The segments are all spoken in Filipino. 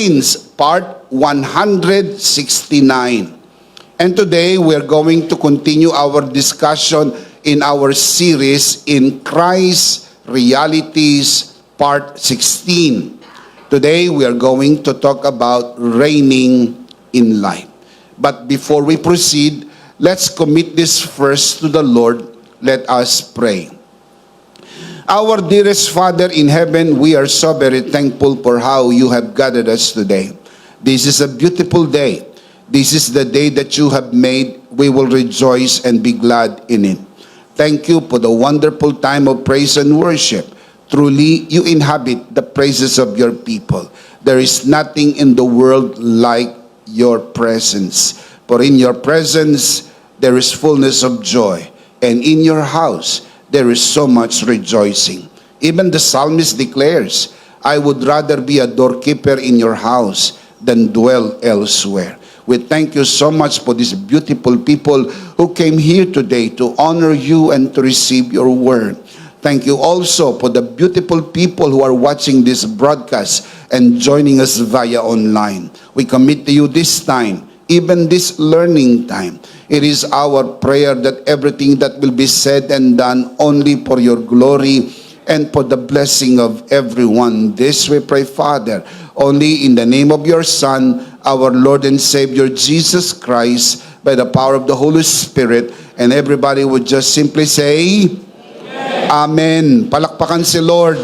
Part 169. And today we're going to continue our discussion in our series in Christ Realities Part 16. Today we are going to talk about reigning in life. But before we proceed, let's commit this first to the Lord. Let us pray. Our dearest Father in heaven, we are so very thankful for how you have gathered us today. This is a beautiful day. This is the day that you have made. We will rejoice and be glad in it. Thank you for the wonderful time of praise and worship. Truly, you inhabit the praises of your people. There is nothing in the world like your presence. For in your presence, there is fullness of joy. And in your house, there is so much rejoicing. Even the psalmist declares, I would rather be a doorkeeper in your house than dwell elsewhere. We thank you so much for these beautiful people who came here today to honor you and to receive your word. Thank you also for the beautiful people who are watching this broadcast and joining us via online. We commit to you this time, even this learning time. It is our prayer that everything that will be said and done only for your glory and for the blessing of everyone. This we pray, Father, only in the name of your Son, our Lord and Savior, Jesus Christ, by the power of the Holy Spirit. And everybody would just simply say, Amen. Amen. Palakpakan si Lord.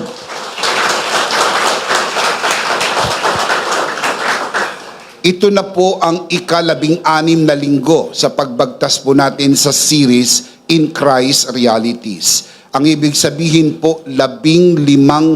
Ito na po ang ika-16 na linggo sa pagbagtas po natin sa series in Christ Realities. Ang ibig sabihin po, 15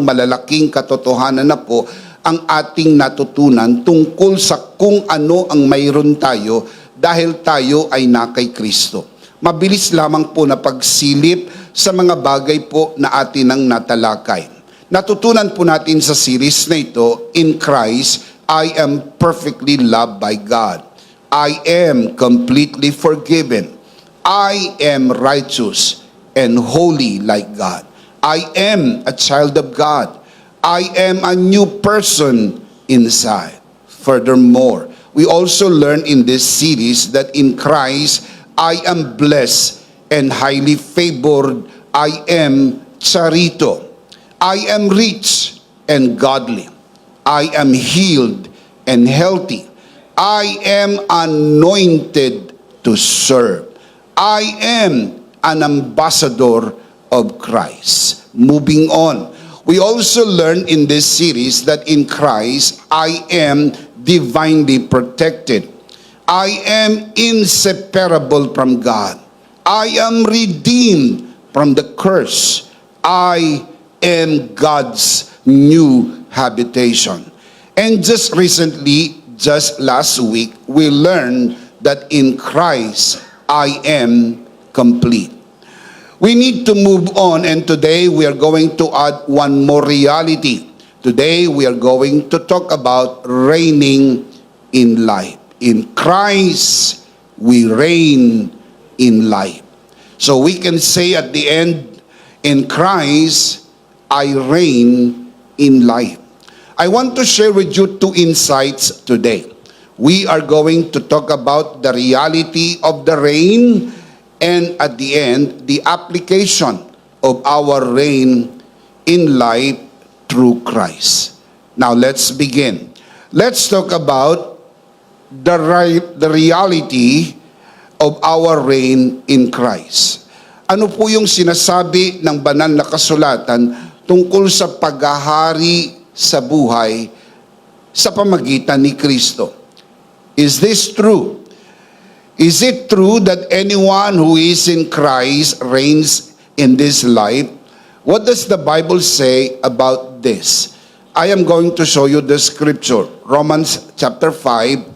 malalaking katotohanan na po ang ating natutunan tungkol sa kung ano ang mayroon tayo dahil tayo ay na kay Kristo. Mabilis lamang po na pagsilip sa mga bagay po na atin ang natalakay. Natutunan po natin sa series na ito, in Christ, I am perfectly loved by God. I am completely forgiven. I am righteous and holy like God. I am a child of God. I am a new person inside. Furthermore, we also learn in this series that in Christ, I am blessed and highly favored. I am charito. I am rich and godly. I am healed and healthy. I am anointed to serve. I am an ambassador of Christ. Moving on, we also learn in this series that in Christ, I am divinely protected. I am inseparable from God. I am redeemed from the curse. I am God's new habitation. And just recently, just last week, we learned that in Christ, I am complete. We need to move on, and today we are going to add one more reality. Today we are going to talk about reigning in life. In Christ, we reign in life. So we can say at the end, in Christ, I reign in life. I want to share with you two insights today. We are going to talk about the reality of the reign, and at the end, the application of our reign in life through Christ. Now let's begin. Let's talk about the reality of our reign in Christ. Ano po yung sinasabi ng banal na kasulatan tungkol sa paghahari sa buhay sa pamagitan ni Kristo? Is this true? Is it true that anyone who is in Christ reigns in this life? What does the Bible say about this? I am going to show you the scripture. Romans chapter 5,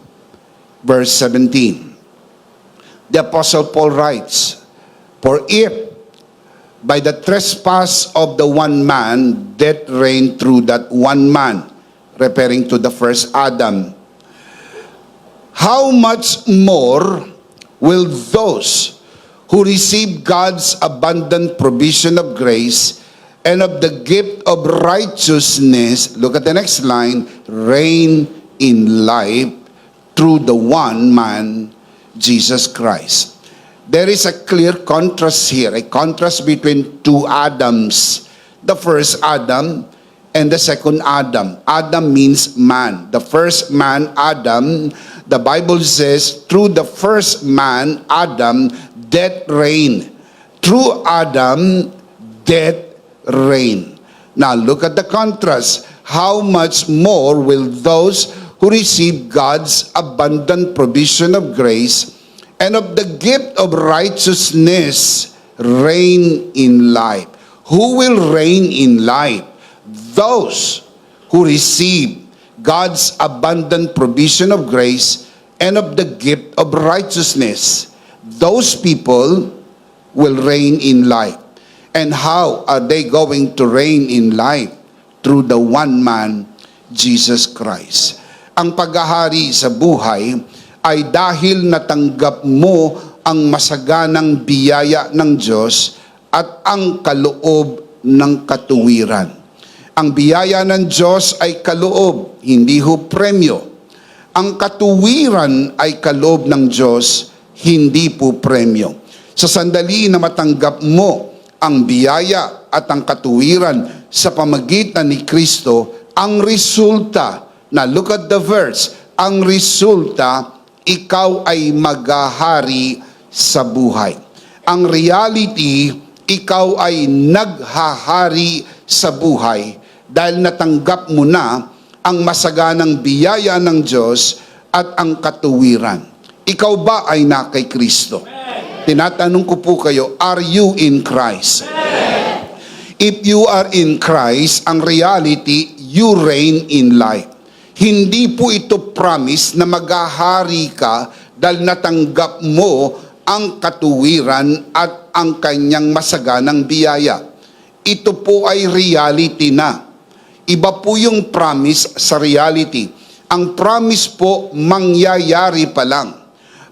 verse 17. The Apostle Paul writes, For if by the trespass of the one man, death reigned through that one man, referring to the first Adam, how much more will those who receive God's abundant provision of grace and of the gift of righteousness, look at the next line, reign in life through the one man, Jesus Christ. There is a clear contrast here, a contrast between two Adams. The first Adam and the second Adam. Adam means man. The first man, Adam, the Bible says, through the first man, Adam, death reigned. Through Adam, death reigned. Now look at the contrast. How much more will those who receive God's abundant provision of grace and of the gift of righteousness reign in life? Who will reign in life? Those who receive God's abundant provision of grace and of the gift of righteousness. Those people will reign in life. And how are they going to reign in life? Through the one man, Jesus Christ. Ang paghahari sa buhay ay dahil natanggap mo ang masaganang biyaya ng Diyos at ang kaloob ng katuwiran. Ang biyaya ng Diyos ay kaloob, hindi ho premyo. Ang katuwiran ay kaloob ng Diyos, hindi po premyo. Sa sandali na matanggap mo ang biyaya at ang katuwiran sa pamagitan ni Kristo, ang resulta, na look at the verse, ang resulta, ikaw ay maghahari sa buhay. Ang reality, ikaw ay naghahari sa buhay dahil natanggap mo na ang masaganang biyaya ng Diyos at ang katuwiran. Ikaw ba ay na kay Kristo? Tinatanong ko po kayo, are you in Christ? If you are in Christ, ang reality, you reign in life. Hindi po ito promise na maghahari ka dahil natanggap mo ang katuwiran at ang kanyang masaganang biyaya. Ito po ay reality na. Iba po yung promise sa reality. Ang promise po, mangyayari pa lang.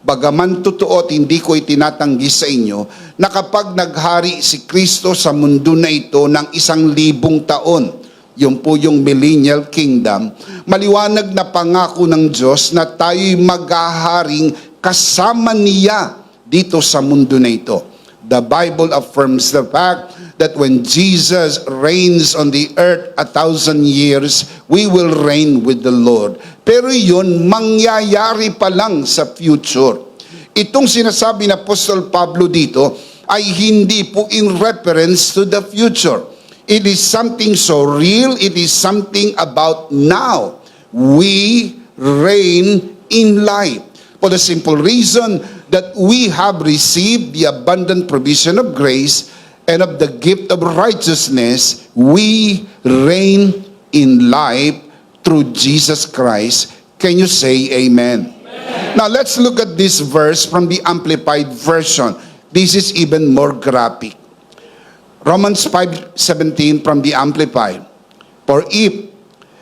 Bagaman totoo at hindi ko itinatanggi sa inyo na kapag naghari si Kristo sa mundo na ito ng 1,000 taon, yun po yung millennial kingdom, maliwanag na pangako ng Diyos na tayo'y maghaharing kasama niya dito sa mundo na ito. The Bible affirms the fact that when Jesus reigns on the earth 1,000 years, we will reign with the Lord. Pero yun, mangyayari pa lang sa future. Itong sinasabi ni Apostol Pablo dito ay hindi po in reference to the future. It is something so real, it is something about now. We reign in life. For the simple reason that we have received the abundant provision of grace and of the gift of righteousness, we reign in life through Jesus Christ. Can you say amen? Amen. Now let's look at this verse from the Amplified Version. This is even more graphic. Romans 5:17 from the Amplified. For if,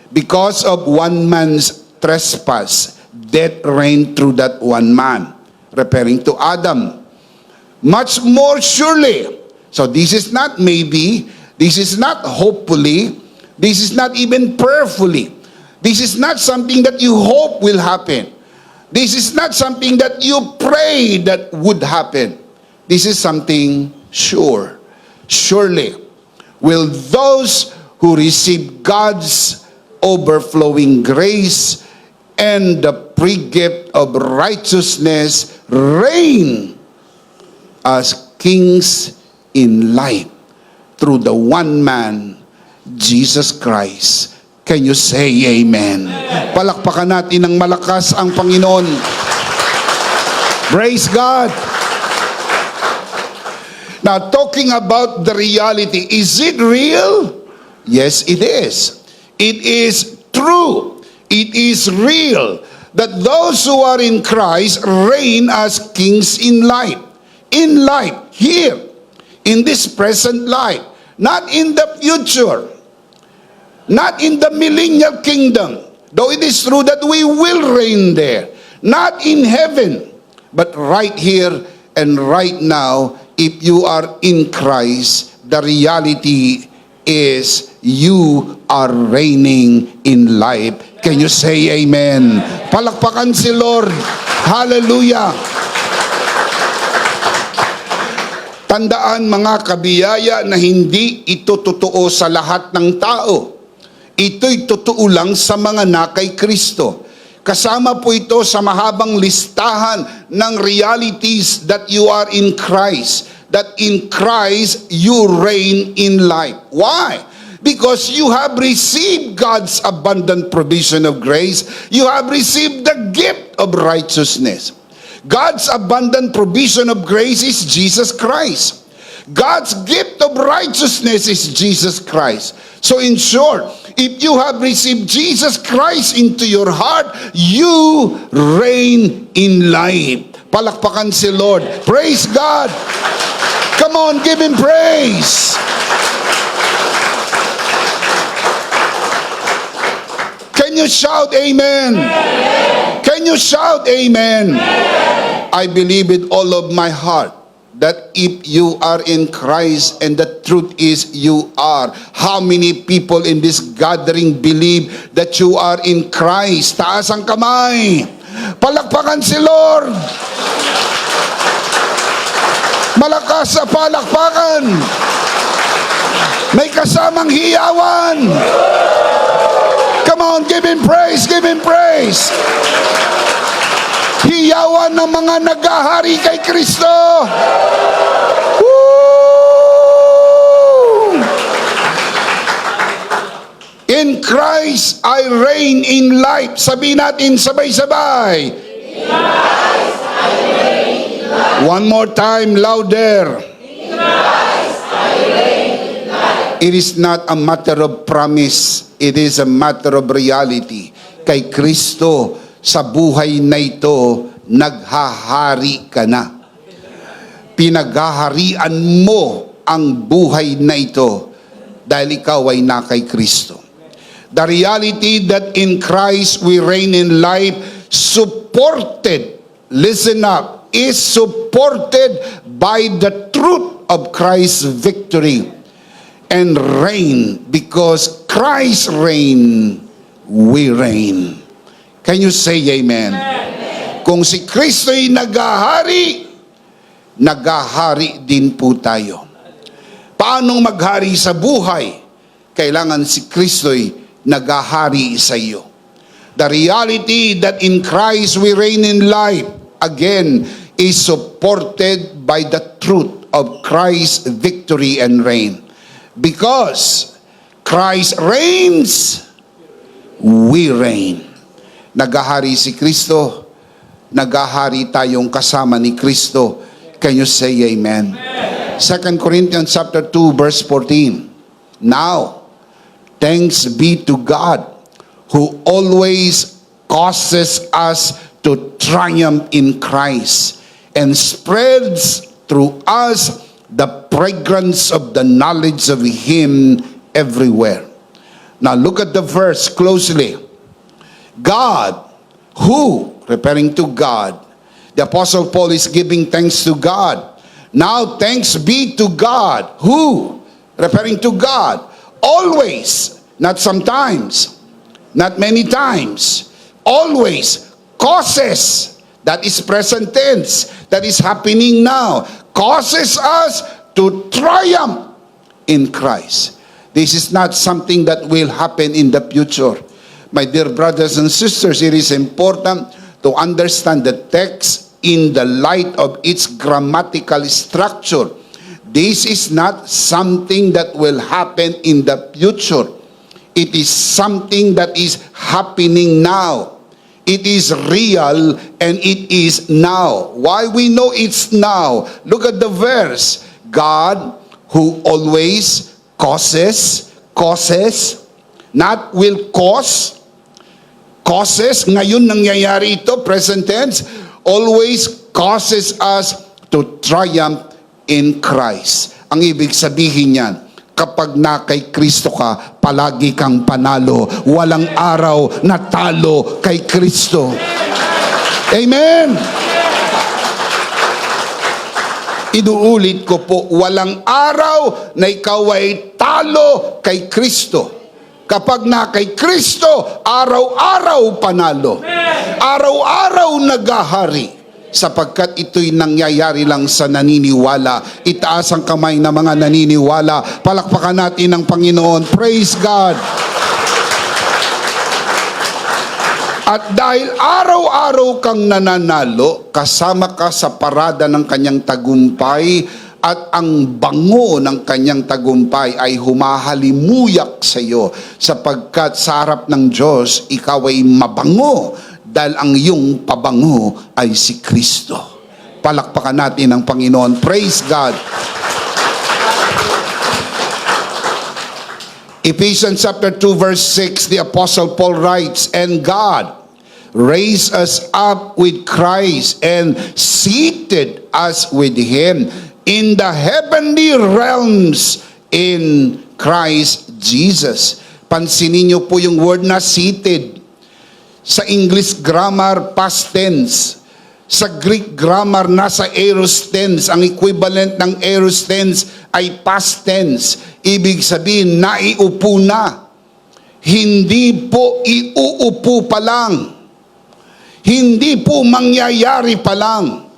because of one man's trespass, death reigned through that one man, referring to Adam, much more surely. So this is not maybe, this is not hopefully, this is not even prayerfully. This is not something that you hope will happen. This is not something that you pray that would happen. This is something sure. Surely will those who receive God's overflowing grace and the free gift of righteousness reign as kings in life through the one man, Jesus Christ. Can you say amen? Palakpakan natin ng malakas ang Panginoon. Praise God. Now, talking about the reality, is it real? Yes, it is. It is true. It is real that those who are in Christ reign as kings in life. In life, here, in this present life, not in the future, not in the millennial kingdom, though it is true that we will reign there, not in heaven, but right here and right now. If you are in Christ, the reality is you are reigning in life. Can you say amen? Palakpakan si Lord. Hallelujah. Tandaan mga kabiyaya na hindi ito totoo sa lahat ng tao. Ito'y totoo lang sa mga nakay Kristo. Kasama po ito sa mahabang listahan ng realities that you are in Christ. That in Christ you reign in life. Why? Because you have received God's abundant provision of grace. You have received the gift of righteousness. God's abundant provision of grace is Jesus Christ. God's gift of righteousness is Jesus Christ. So in short, if you have received Jesus Christ into your heart, you reign in life. Palakpakan si Lord. Praise God. Come on, give Him praise. Can you shout amen? Amen. Can you shout amen? Amen. I believe with all of my heart that if you are in Christ, and the truth is you are. How many people in this gathering believe that you are in Christ? Taas ang kamay. Palakpakan si Lord. Malakas sa palakpakan. May kasamang hiyawan. Come on, give Him praise, give Him praise. Hiyawan ng mga naghahari kay Kristo. Woo! In Christ, I reign in life. Sabihin natin sabay-sabay. In Christ, I reign in life. One more time, louder. In Christ, I reign in life. It is not a matter of promise. It is a matter of reality. Kay Kristo, sa buhay na ito, naghahari ka na. Pinaghaharian mo ang buhay na ito dahil ikaw ay na kay Kristo. The reality that in Christ we reign in life, supported, listen up, is supported by the truth of Christ's victory and reign. Because Christ reign, we reign. Can you say amen? Amen. Kung si Kristo'y naghahari, naghahari din po tayo. Paano maghari sa buhay? Kailangan si Kristo'y naghahari sa iyo. The reality that in Christ we reign in life, again, is supported by the truth of Christ's victory and reign. Because Christ reigns, we reign. Naghahari si Kristo, naghahari tayong kasama ni Kristo. Can you say amen? 2 Corinthians chapter 2 verse 14. Now, thanks be to God who always causes us to triumph in Christ and spreads through us the fragrance of the knowledge of Him everywhere. Now look at the verse closely. God, who, referring to God, the Apostle Paul is giving thanks to God. Now thanks be to God, who, referring to God, always, not sometimes, not many times, always causes, that is present tense, that is happening now, causes us to triumph in Christ. This is not something that will happen in the future. My dear brothers and sisters, it is important to understand the text in the light of its grammatical structure. This is not something that will happen in the future. It is something that is happening now. It is real and it is now. Why we know it's now? Look at the verse. God who always causes, not will cause, causes, ngayon nangyayari ito, present tense, always causes us to triumph in Christ. Ang ibig sabihin niyan, kapag na kay Kristo ka, palagi kang panalo. Walang araw na talo kay Kristo. Amen! Inuulit ko po, walang araw na ikaw ay talo kay Kristo. Kapag na kay Kristo, araw-araw panalo. Araw-araw nagahari. Sapagkat ito'y nangyayari lang sa naniniwala. Itaas ang kamay ng mga naniniwala. Palakpakan natin ang Panginoon. Praise God! At dahil araw-araw kang nananalo, kasama ka sa parada ng kanyang tagumpay, at ang bango ng kanyang tagumpay ay humahalimuyak sa iyo, sapagkat sa harap ng Diyos, ikaw ay mabango, dahil ang iyong pabango ay si Kristo. Palakpakan natin ang Panginoon. Praise God! Ephesians chapter 2 verse 6, the Apostle Paul writes, "And God raised us up with Christ and seated us with Him in the heavenly realms in Christ Jesus." Pansinin niyo po yung word na seated. Sa English grammar, past tense. Sa Greek grammar, nasa aorist tense. Ang equivalent ng aorist tense ay past tense. Ibig sabihin, naiupo na. Hindi po iuupo pa lang. Hindi po mangyayari pa lang.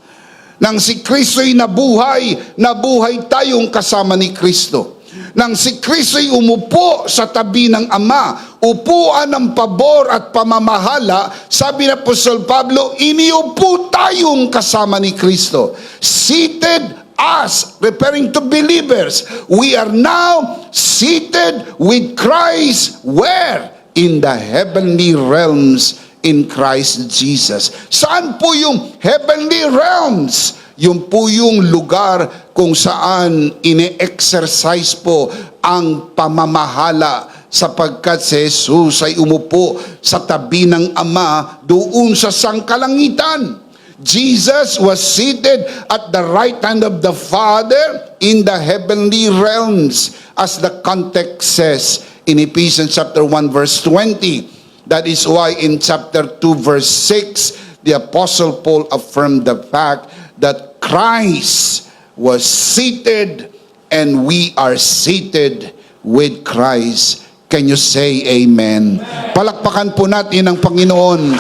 Nang si Kristo'y nabuhay, nabuhay tayong kasama ni Kristo. Nang si Kristo'y umupo sa tabi ng Ama, upuan ng pabor at pamamahala, sabi ni Apostol Pablo, iniupo tayong kasama ni Kristo. Seated us, referring to believers, we are now seated with Christ. Where? In the heavenly realms in Christ Jesus. Saan po yung heavenly realms? Yung po yung lugar kung saan ine-exercise po ang pamamahala, sapagkat si Jesus ay umupo sa tabi ng Ama doon sa sangkalangitan. Jesus was seated at the right hand of the Father in the heavenly realms, as the context says in Ephesians chapter 1 verse 20. That is why in chapter 2 verse 6, the Apostle Paul affirmed the fact that Christ was seated and we are seated with Christ. Can you say amen? Palakpakan po natin ang Panginoon.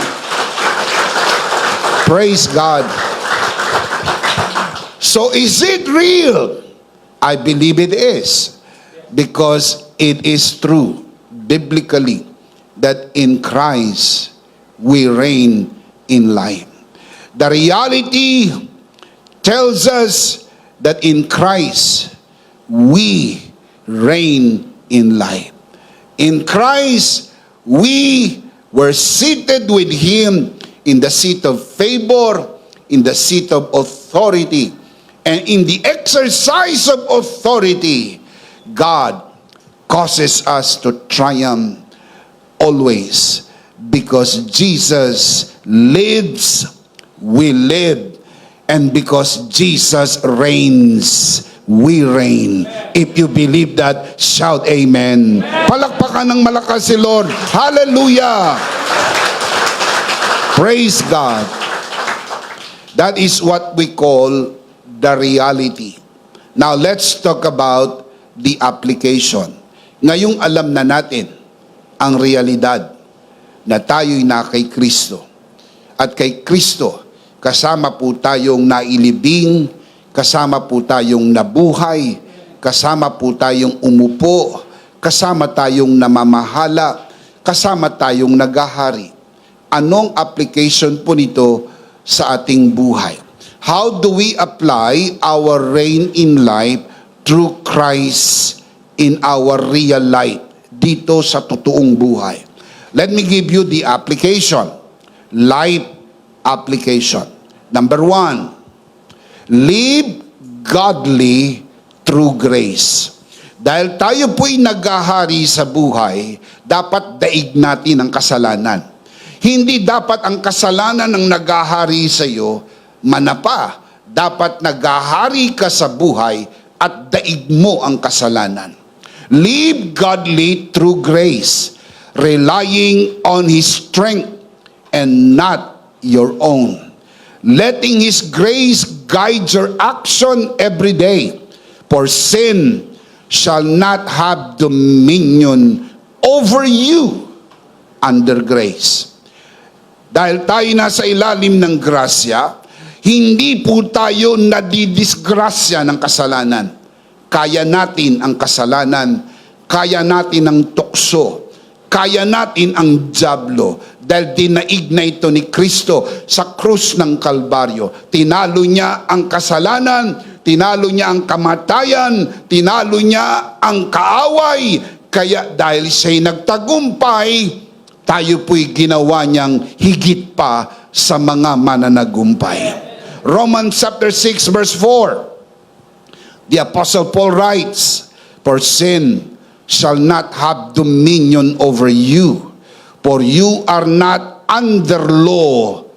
Praise God. So is it real? I believe it is, because it is true biblically that in Christ we reign in life. The reality tells us that in Christ we reign in life. In Christ we were seated with Him in the seat of favor, in the seat of authority. And in the exercise of authority, God causes us to triumph always. Because Jesus lives, we live. And because Jesus reigns, we reign. If you believe that, shout amen. Palakpakan ng malakas si Lord. Hallelujah! Praise God. That is what we call the reality. Now let's talk about the application. Ngayong alam na natin ang realidad na tayo'y na kay Kristo. At kay Kristo, kasama po tayong nailibing, kasama po tayong nabuhay, kasama po tayong umupo, kasama tayong namamahala, kasama tayong nagahari. Anong application po nito sa ating buhay? How do we apply our reign in life through Christ in our real life, dito sa totoong buhay? Let me give you the application. Life application. Number 1, live godly through grace. Dahil tayo po'y naghahari sa buhay, dapat daig natin ang kasalanan. Hindi dapat ang kasalanan ng naghahari sa iyo manapa. Dapat naghahari ka sa buhay at daig mo ang kasalanan. Live godly through grace, relying on His strength and not your own. Letting His grace guide your action every day. For sin shall not have dominion over you under grace. Dahil tayo nasa ilalim ng grasya, hindi po tayo nadidisgrasya ng kasalanan. Kaya natin ang kasalanan, kaya natin ang tukso, kaya natin ang dyablo. Dahil dinaig na ito ni Kristo sa krus ng Kalbaryo. Tinalo niya ang kasalanan, tinalo niya ang kamatayan, tinalo niya ang kaaway. Kaya dahil siya'y nagtagumpay, tayo po'y ginawa niyang higit pa sa mga mananagumpay. Romans chapter 6 verse 4. The Apostle Paul writes, "For sin shall not have dominion over you, for you are not under law,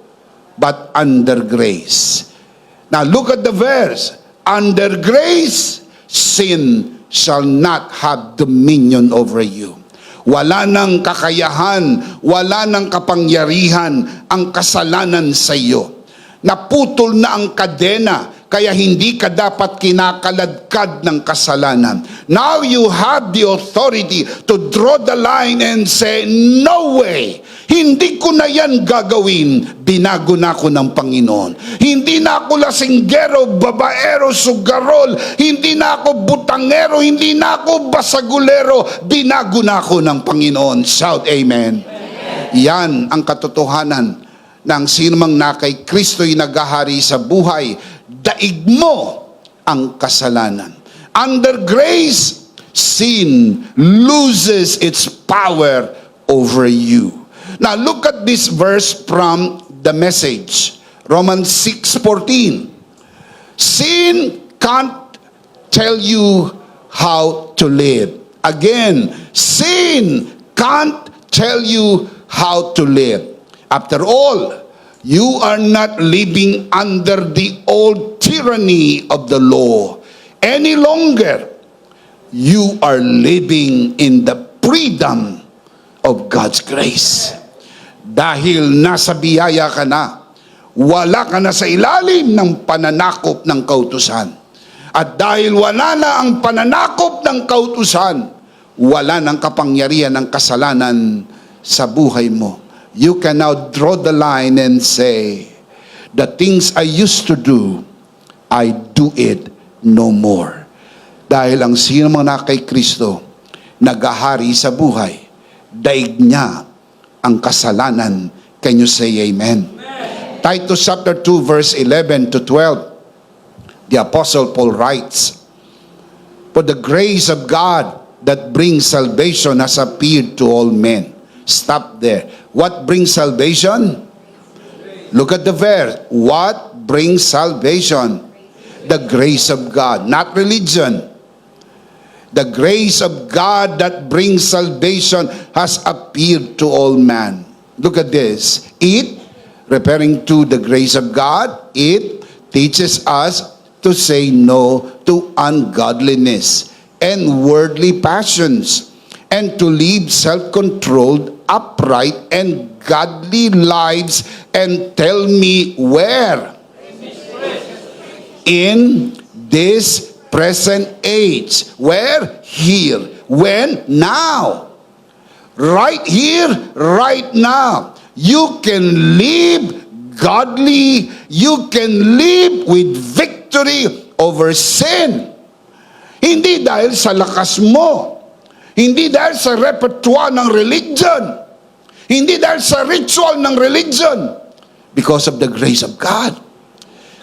but under grace." Now look at the verse. Under grace, sin shall not have dominion over you. Wala nang kakayahan, wala nang kapangyarihan ang kasalanan sa iyo. Naputol na ang kadena, kaya hindi ka dapat kinakaladkad ng kasalanan. Now you have the authority to draw the line and say, "No way! Hindi ko na yan gagawin. Binago na ako ng Panginoon. Hindi na ako lasinggero, babaero, sugarol. Hindi na ako butangero. Hindi na ako basagulero. Binago na ako ng Panginoon." Shout amen. Amen. Yan ang katotohanan ng sinumang na kay Kristo'y naghahari sa buhay. Daig mo ang kasalanan. Under grace, sin loses its power over you. Now look at this verse from the Message. Romans 6:14. Sin can't tell you how to live. Again, sin can't tell you how to live. After all, you are not living under the old tyranny of the law any longer. You are living in the freedom of God's grace. Dahil nasa biyaya ka na, wala ka na sa ilalim ng pananakop ng kautusan. At dahil wala na ang pananakop ng kautusan, wala nang kapangyarihan ng kasalanan sa buhay mo. You can now draw the line and say, "The things I used to do, I do it no more." Dahil ang sino man na kay Kristo, naghahari sa buhay, daig niya ang kasalanan. Can you say amen? Amen. Titus chapter 2 verse 11 to 12. The Apostle Paul writes, "For the grace of God that brings salvation has appeared to all men." Stop there. What brings salvation? Look at the verse. What brings salvation? The grace of God, not religion. The grace of God that brings salvation has appeared to all man. Look at this. It, referring to the grace of God, it teaches us to say no to ungodliness and worldly passions, and to live self-controlled, upright, and godly lives. And tell me where? In this present age. Where? Here. When? Now. Right here, right now. You can live godly. You can live with victory over sin. Hindi dahil sa lakas mo. Hindi dahil sa repertoire ng religion. Hindi dahil sa ritual ng religion. Because of the grace of God.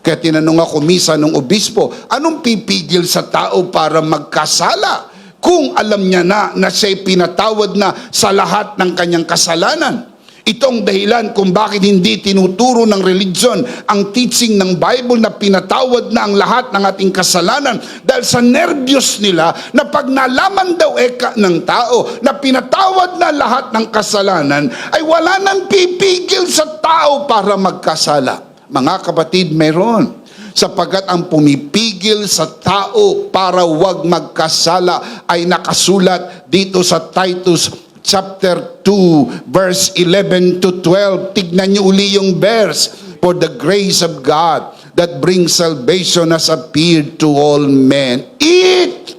Kaya tinanong ako misa ng obispo, anong pipigil sa tao para magkasala kung alam niya na siya'y pinatawad na sa lahat ng kanyang kasalanan? Itong dahilan kung bakit hindi tinuturo ng religion ang teaching ng Bible na pinatawad na ang lahat ng ating kasalanan. Dahil sa nervyos nila na pag nalaman daw ng tao na pinatawad na lahat ng kasalanan, ay wala nang pipigil sa tao para magkasala. Mga kapatid, mayroon. Sapagkat ang pumipigil sa tao para wag magkasala ay nakasulat dito sa Titus chapter 2 verse 11 to 12. Tignan niyo uli yung verse. For the grace of God that brings salvation has appeared to all men. It,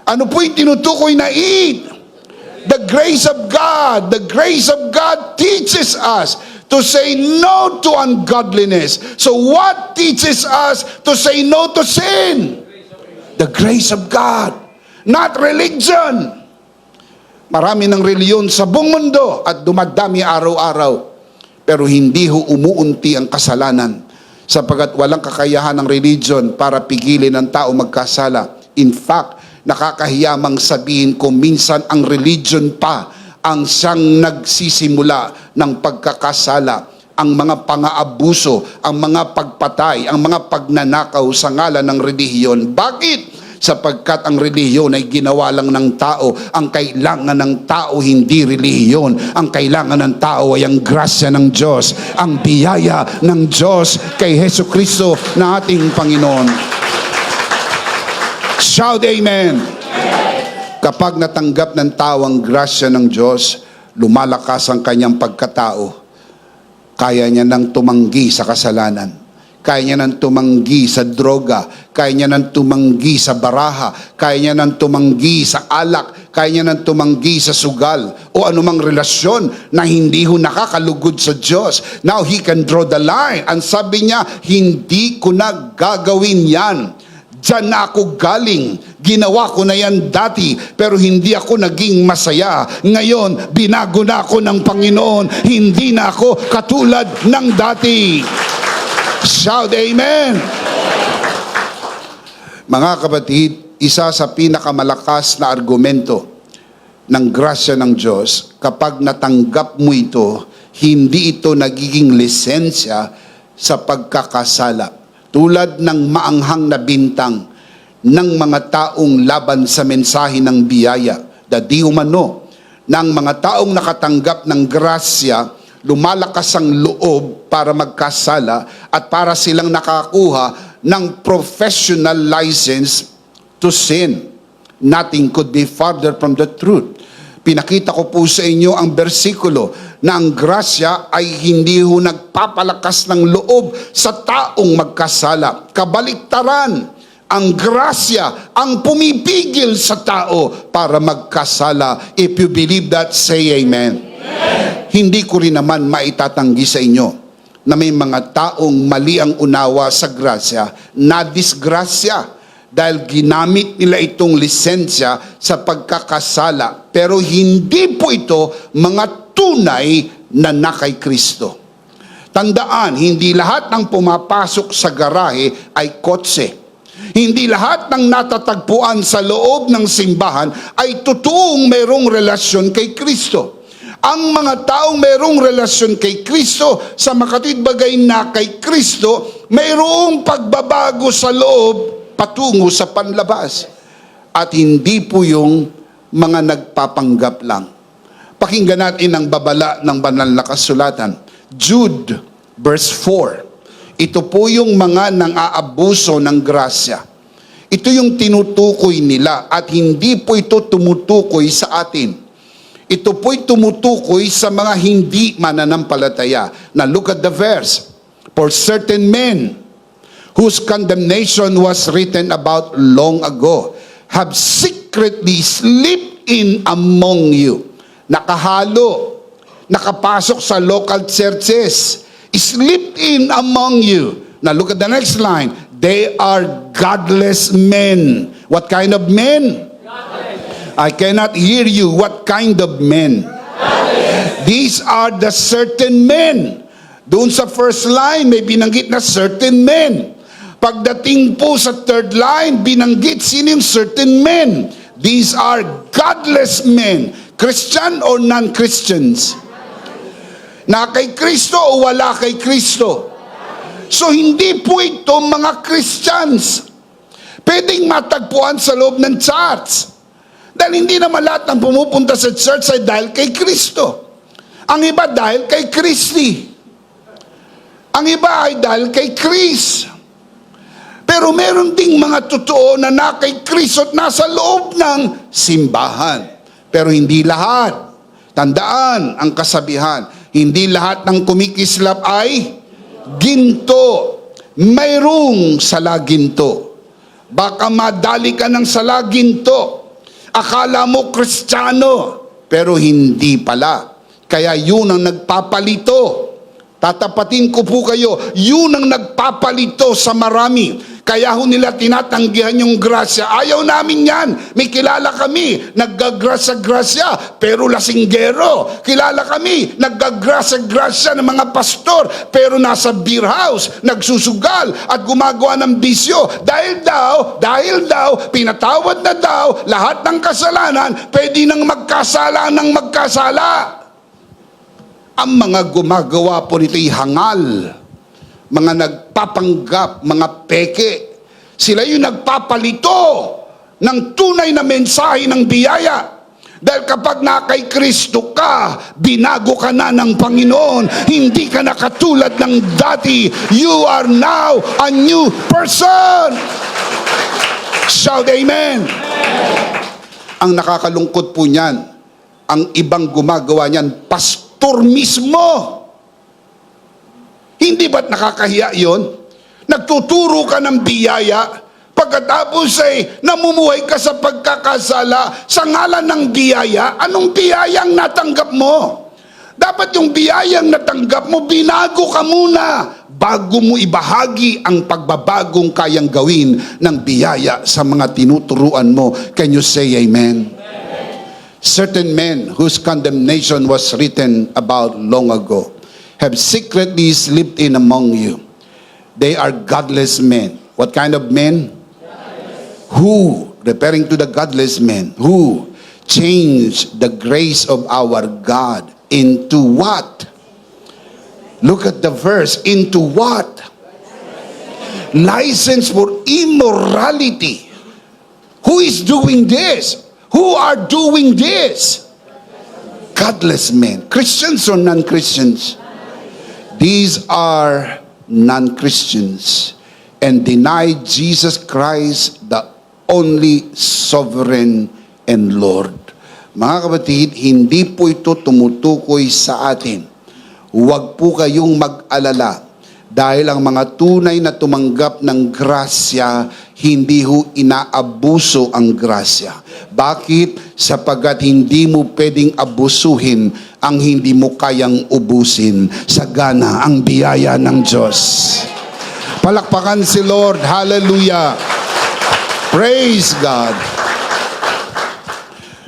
Ano po yung tinutukoy na eat? The grace of God. The grace of God teaches us to say no to ungodliness. So what teaches us to say no to sin? The grace of God, not religion. Marami ng reliyon sa buong mundo at dumadami araw-araw. Pero hindi ho umuunti ang kasalanan sapagkat walang kakayahan ng religion para pigilin ang tao magkasala. In fact, nakakahiyamang sabihin ko minsan ang religion pa ang siyang nagsisimula ng pagkakasala, ang mga pang-aabuso, ang mga pagpatay, ang mga pagnanakaw sa ngalan ng relihiyon. Bakit? Sapagkat ang relihiyon ay ginawa lang ng tao. Ang kailangan ng tao hindi relihiyon. Ang kailangan ng tao ay ang grasya ng Diyos, ang biyaya ng Diyos kay Hesus Kristo na ating Panginoon. Shout amen. Kapag natanggap ng tao ang grasya ng Diyos, lumalakas ang kanyang pagkatao. Kaya niya nang tumanggi sa kasalanan. Kaya niya nang tumanggi sa droga, kaya niya nang tumanggi sa baraha, kaya niya nang tumanggi sa alak, kaya niya nang tumanggi sa sugal, o anumang relasyon na hindi ho nakakalugod sa Diyos. Now he can draw the line. Ang sabi niya, hindi ko na gagawin yan. Diyan na ako galing. Ginawa ko na yan dati, pero hindi ako naging masaya. Ngayon, binago na ako ng Panginoon. Hindi na ako katulad ng dati. Shout amen. Mga kapatid, isa sa pinakamalakas na argumento ng grasya ng Diyos, kapag natanggap mo ito, hindi ito nagiging lisensya sa pagkakasala. Tulad ng maanghang na bintang ng mga taong laban sa mensahe ng biyaya, di umano ng mga taong nakatanggap ng grasya, lumalakas ang loob para magkasala at para silang nakakuha ng professional license to sin. Nothing could be farther from the truth. Pinakita ko po sa inyo ang bersikulo na ang grasya ay hindi ho nagpapalakas ng loob sa taong magkasala. Kabaliktaran, ang grasya ang pumipigil sa tao para magkasala. If you believe that, say amen. Hindi ko rin naman maitatanggi sa inyo na may mga taong mali ang unawa sa grasya, na disgrasya dahil ginamit nila itong lisensya sa pagkakasala. Pero hindi po ito mga tunay na kay Kristo. Tandaan, hindi lahat ng pumapasok sa garahe ay kotse. Hindi lahat ng natatagpuan sa loob ng simbahan ay totoong mayroong relasyon kay Kristo. Ang mga taong mayroong relasyon kay Kristo, sa makatwid bagay na kay Kristo, mayroong pagbabago sa loob patungo sa panlabas. At hindi po yung mga nagpapanggap lang. Pakinggan natin ang babala ng banal na kasulatan. Jude, verse 4. Ito po yung mga nang-aabuso ng grasya. Ito yung tinutukoy nila at hindi po ito tumutukoy sa atin. Ito po'y tumutukoy sa mga hindi mananampalataya. Now look at the verse. For certain men, whose condemnation was written about long ago, have secretly slipped in among you. Nakahalo, nakapasok sa local churches, slipped in among you. Now look at the next line. They are godless men. What kind of men? I cannot hear you. What kind of men? These are the certain men. Doon sa first line, may binanggit na certain men. Pagdating po sa third line, binanggit sino yung certain men. These are godless men. Christian or non-Christians? Na kay Kristo o wala kay Kristo? So hindi po ito mga Christians. Pwedeng matagpuan sa loob ng church. Dahil hindi naman lahat ng pumupunta sa church ay dahil kay Kristo. Ang iba dahil kay Kristi. Ang iba ay dahil kay Chris. Pero meron ding mga totoo na kay Kristo at nasa loob ng simbahan. Pero hindi lahat. Tandaan ang kasabihan. Hindi lahat ng kumikislap ay ginto. Mayroong salaginto. Baka madali ka ng salaginto. Akala mo Kristiyano, pero hindi pala. Kaya yun ang nagpapalito. Tatapatin ko po kayo, yun ang nagpapalito sa marami. Kaya ho nila tinatanggihan yung grasya. Ayaw namin yan. May kilala kami, naggagrasya-grasya, pero lasinggero. Kilala kami, naggagrasya-grasya ng mga pastor, pero nasa beer house, nagsusugal at gumagawa ng bisyo. Dahil daw, pinatawad na daw, lahat ng kasalanan, pwede nang magkasala ng magkasala. Ang mga gumagawa po nito'y hangal, mga nagpapanggap, mga peke. Sila yung nagpapalito ng tunay na mensahe ng biyaya. Dahil kapag na kay Kristo ka, binago ka na ng Panginoon. Hindi ka na katulad ng dati. You are now a new person. Shout amen. Ang nakakalungkot po niyan, ang ibang gumagawa niyan, pastor mismo. Hindi ba't nakakahiya yon? Nagtuturo ka ng biyaya, pagkatapos ay namumuhay ka sa pagkakasala sa ngalan ng biyaya. Anong biyayang natanggap mo? Dapat yung biyayang natanggap mo, binago ka muna bago mo ibahagi ang pagbabagong kayang gawin ng biyaya sa mga tinuturuan mo. Can you say amen? Certain men whose condemnation was written about long ago have secretly slipped in among you. They are godless men. What kind of men? Godless. Who, referring to the godless men, who changed the grace of our God into what? Look at the verse. Into what? License for immorality. Who is doing this? Who are doing this? Godless men. Christians or non-Christians? These are non-Christians and deny Jesus Christ, the only sovereign and Lord. Mga kapatid, hindi po ito tumutukoy sa atin. Huwag po kayong mag-alala dahil ang mga tunay na tumanggap ng grasya, hindi ho inaabuso ang grasya. Bakit? Sapagat hindi mo pwedeng abusuhin ang hindi mo kayang ubusin. Sagana ang biyaya ng Diyos. Palakpakan si Lord. Hallelujah. Praise God.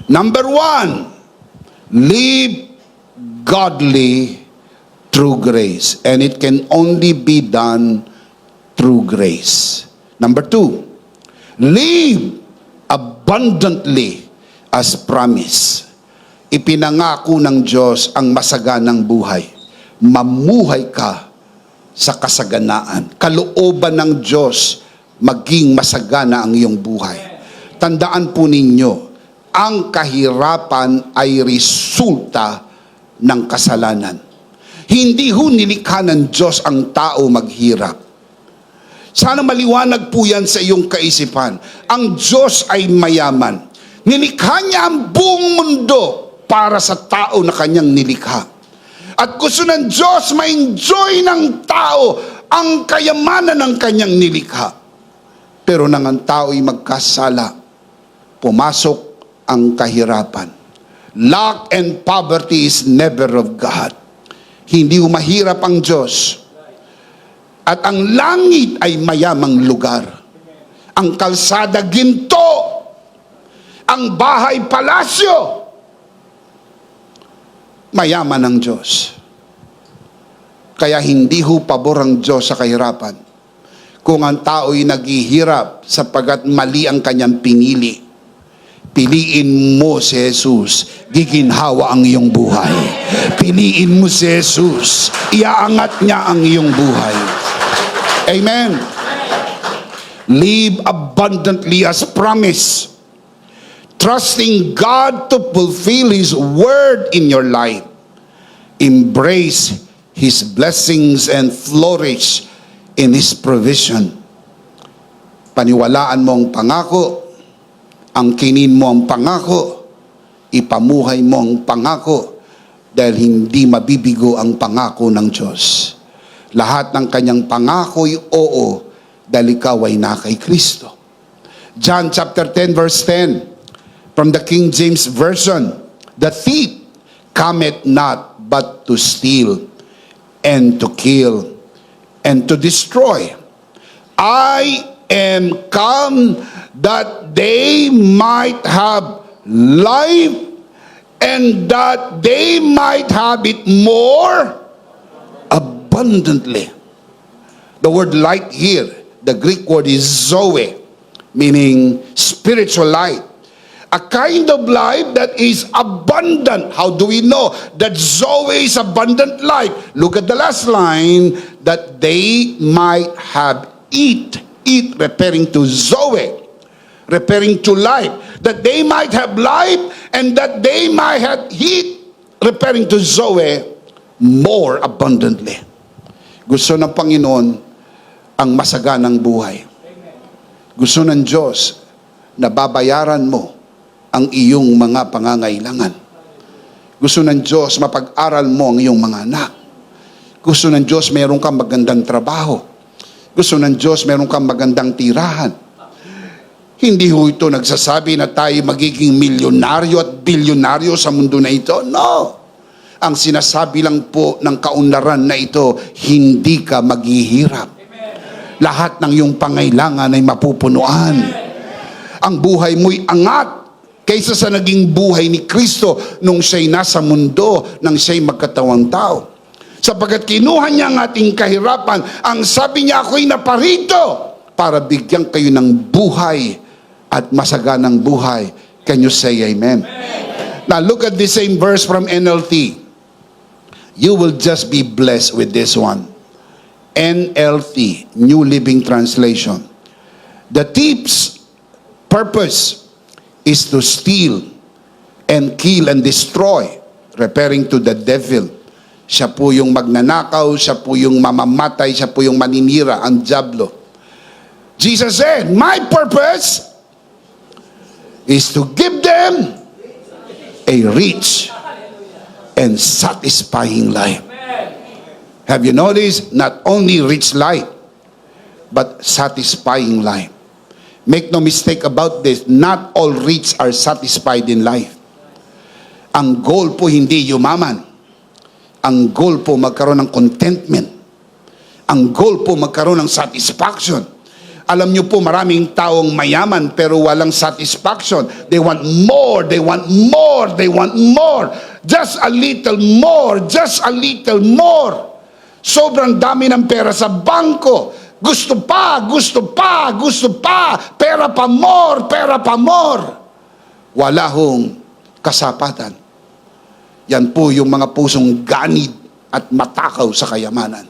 Number 1, live godly through grace. And it can only be done through grace. Number 2, live abundantly as promise. Ipinangako ng Diyos ang masaganang buhay. Mamuhay ka sa kasaganaan. Kalooban ng Diyos, maging masagana ang iyong buhay. Tandaan po ninyo, ang kahirapan ay resulta ng kasalanan. Hindi ho nilikha ng Diyos ang tao maghirap. Sana maliwanag po yan sa iyong kaisipan. Ang Diyos ay mayaman. Nilikha niya ang buong mundo para sa tao na kanyang nilikha. At gusto ng Diyos ma-enjoy ng tao ang kayamanan ng kanyang nilikha. Pero nang ang tao ay magkasala, pumasok ang kahirapan. Lack and poverty is never of God. Hindi mahirap ang Diyos. At ang langit ay mayamang lugar. Ang kalsada ginto. Ang bahay palasyo. Mayaman ang Diyos. Kaya hindi ho pabor ang Diyos sa kahirapan. Kung ang tao'y naghihirap sapagat mali ang kanyang pinili, piliin mo si Jesus, giginhawa ang iyong buhay. Piliin mo si Jesus, iaangat niya ang iyong buhay. Amen. Live abundantly as promise, trusting God to fulfill His word in your life. Embrace His blessings and flourish in His provision. Paniwalaan mo ang pangako, angkinin mo ang pangako, ipamuhay mo ang pangako, dahil hindi mabibigo ang pangako ng Diyos. Lahat ng kanyang pangako'y oo, dahil ikaw ay na kay Kristo. John chapter 10 verse 10, From the King James Version, the thief cometh not but to steal and to kill and to destroy. I am come that they might have life and that they might have it more abundantly. The word light here, the Greek word is zoe, meaning spiritual light. A kind of life that is abundant. How do we know that Zoe is abundant life? Look at the last line, that they might have it. It referring to Zoe, referring to life. That they might have life and that they might have it, referring to Zoe, more abundantly. Gusto ng Panginoon ang masaganang buhay. Gusto ng Diyos na babayaran mo ang iyong mga pangangailangan. Gusto ng Diyos mapag-aral mo ang iyong mga anak. Gusto ng Diyos mayroon kang magandang trabaho. Gusto ng Diyos mayroon kang magandang tirahan. Hindi ho ito nagsasabi na tayo magiging milyonaryo at bilyonaryo sa mundo na ito. No! Ang sinasabi lang po ng kaunlaran na ito, hindi ka maghihirap. Lahat ng iyong pangailangan ay mapupunuan. Ang buhay mo'y angat kaysa sa naging buhay ni Kristo nung siya'y nasa mundo, nang siya'y magkatawang tao. Sapagkat kinuha niya ang ating kahirapan, ang sabi niya, ako'y naparito para bigyan kayo ng buhay at masaganang buhay. Can you say amen? Now look at the same verse from NLT. You will just be blessed with this one. NLT, New Living Translation. The thief's purpose is to steal and kill and destroy, referring to the devil. Siya po yung magnanakaw, siya po yung mamamatay, siya po yung maninira, ang diablo. Jesus said, my purpose is to give them a rich and satisfying life. Have you noticed? Not only rich life, but satisfying life. Make no mistake about this, not all rich are satisfied in life. Ang goal po hindi yumaman. Ang goal po magkaroon ng contentment. Ang goal po magkaroon ng satisfaction. Alam niyo po, maraming taong mayaman pero walang satisfaction. They want more, they want more, they want more. Just a little more, just a little more. Sobrang dami ng pera sa bangko. Gusto pa, gusto pa, gusto pa. Pera pa more, pera pa more. Wala hong kasapatan. Yan po yung mga pusong ganid at matakaw sa kayamanan.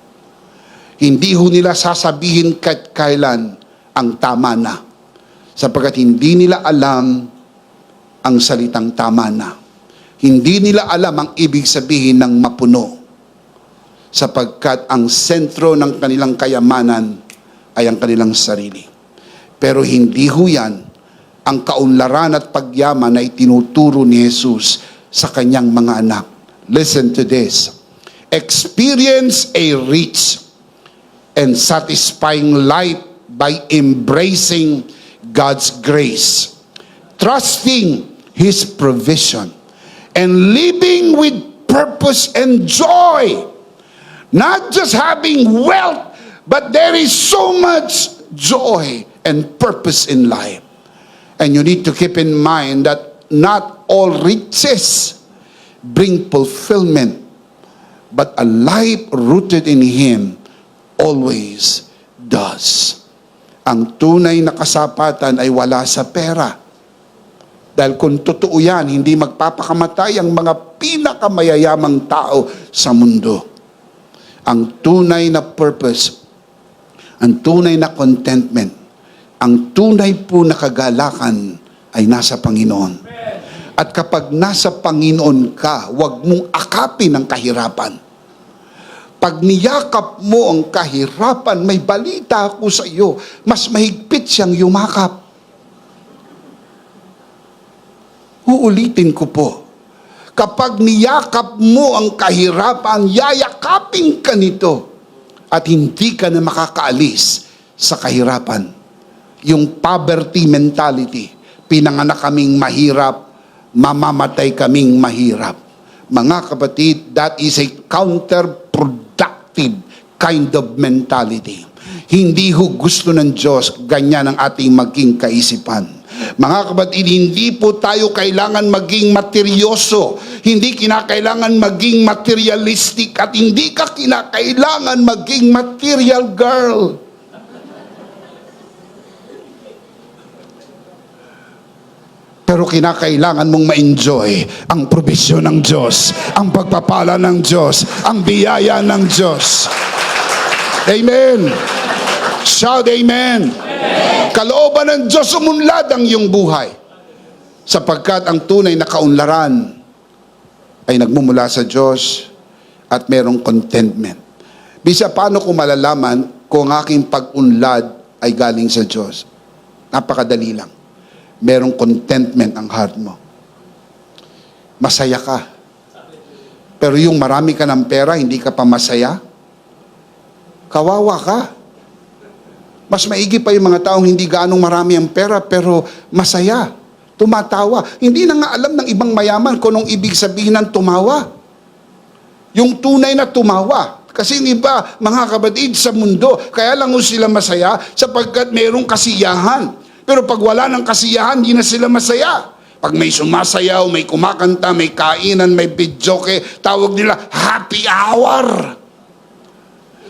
Hindi ho nila sasabihin kahit kailan ang tama na. Sapagkat hindi nila alam ang salitang tama na. Hindi nila alam ang ibig sabihin ng mapuno. Sapagkat ang sentro ng kanilang kayamanan ay ang kanilang sarili. Pero hindi ho yan ang kaunlaran at pagyaman na itinuturo ni Jesus sa kanyang mga anak. Listen to this. Experience a rich and satisfying life by embracing God's grace, trusting His provision, and living with purpose and joy. Not just having wealth, but there is so much joy and purpose in life. And you need to keep in mind that not all riches bring fulfillment, but a life rooted in Him always does. Ang tunay na kasapatan ay wala sa pera. Dahil kung totoo yan, hindi magpapakamatay ang mga pinakamayayamang tao sa mundo. Ang tunay na purpose, ang tunay na contentment, ang tunay po na kagalakan ay nasa Panginoon. At kapag nasa Panginoon ka, huwag mong akapin ang kahirapan. Pag niyakap mo ang kahirapan, may balita ako sa iyo, mas mahigpit siyang yumakap. Uulitin ko po. Kapag niyakap mo ang kahirapan, yayakapin ka nito at hindi ka na makakaalis sa kahirapan. Yung poverty mentality, Pinanganak kaming mahirap, mamamatay kaming mahirap. Mga kapatid, that is a counterproductive kind of mentality. Hindi ho gusto ng Diyos ganyan ang ating maging kaisipan. Mga kapatid, hindi po tayo kailangan maging materyoso. Hindi kinakailangan maging materialistic at hindi ka kinakailangan maging material girl. Pero kinakailangan mong ma-enjoy ang probisyon ng Diyos, ang pagpapala ng Diyos, ang biyaya ng Diyos. Amen. Shout amen. Kalooban ng Diyos umunlad ang iyong buhay. Sapagkat ang tunay na kaunlaran ay nagmumula sa Diyos at merong contentment. Bisa paano ko malalaman kung aking pag-unlad ay galing sa Diyos? Napakadali lang. Merong contentment ang heart mo. Masaya ka. Pero yung marami ka ng pera, hindi ka pa masaya, kawawa ka. Mas maigi pa yung mga taong hindi gaanong marami ang pera pero masaya, tumatawa. Hindi na nga alam ng ibang mayaman kung anong ibig sabihin ng tumawa. Yung tunay na tumawa. Kasi yung iba, mga kapatid sa mundo, kaya lang sila masaya sapagkat mayroong kasiyahan. Pero pag wala ng kasiyahan, hindi na sila masaya. Pag may sumasayaw, may kumakanta, may kainan, may bidyoke, tawag nila happy hour.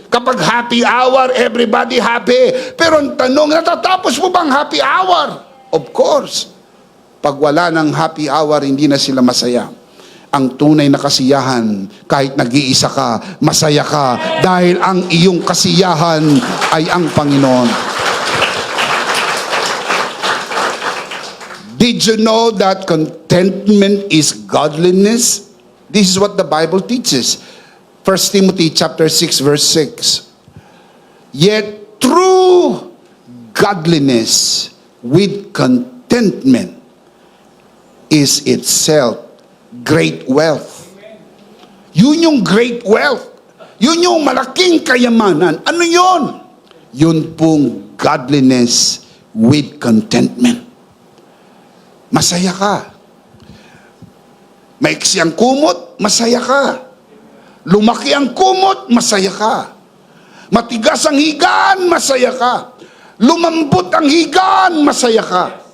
Kapag happy hour, everybody happy. Pero ang tanong, natatapos mo bang happy hour? Of course. Pag wala ng happy hour, hindi na sila masaya. Ang tunay na kasiyahan, kahit nag-iisa ka, masaya ka, dahil ang iyong kasiyahan ay ang Panginoon. Did you know that contentment is godliness? This is what the Bible teaches. 1 Timothy chapter 6 verse 6. Yet true godliness with contentment is itself great wealth. Yun yung great wealth. Yun yung malaking kayamanan. Ano yun? Yun pong godliness with contentment. Masaya ka. Maiksi ang kumot, masaya ka. Lumaki ang kumot, masaya ka. Matigas ang higaan, masaya ka. Lumambot ang higaan, masaya ka.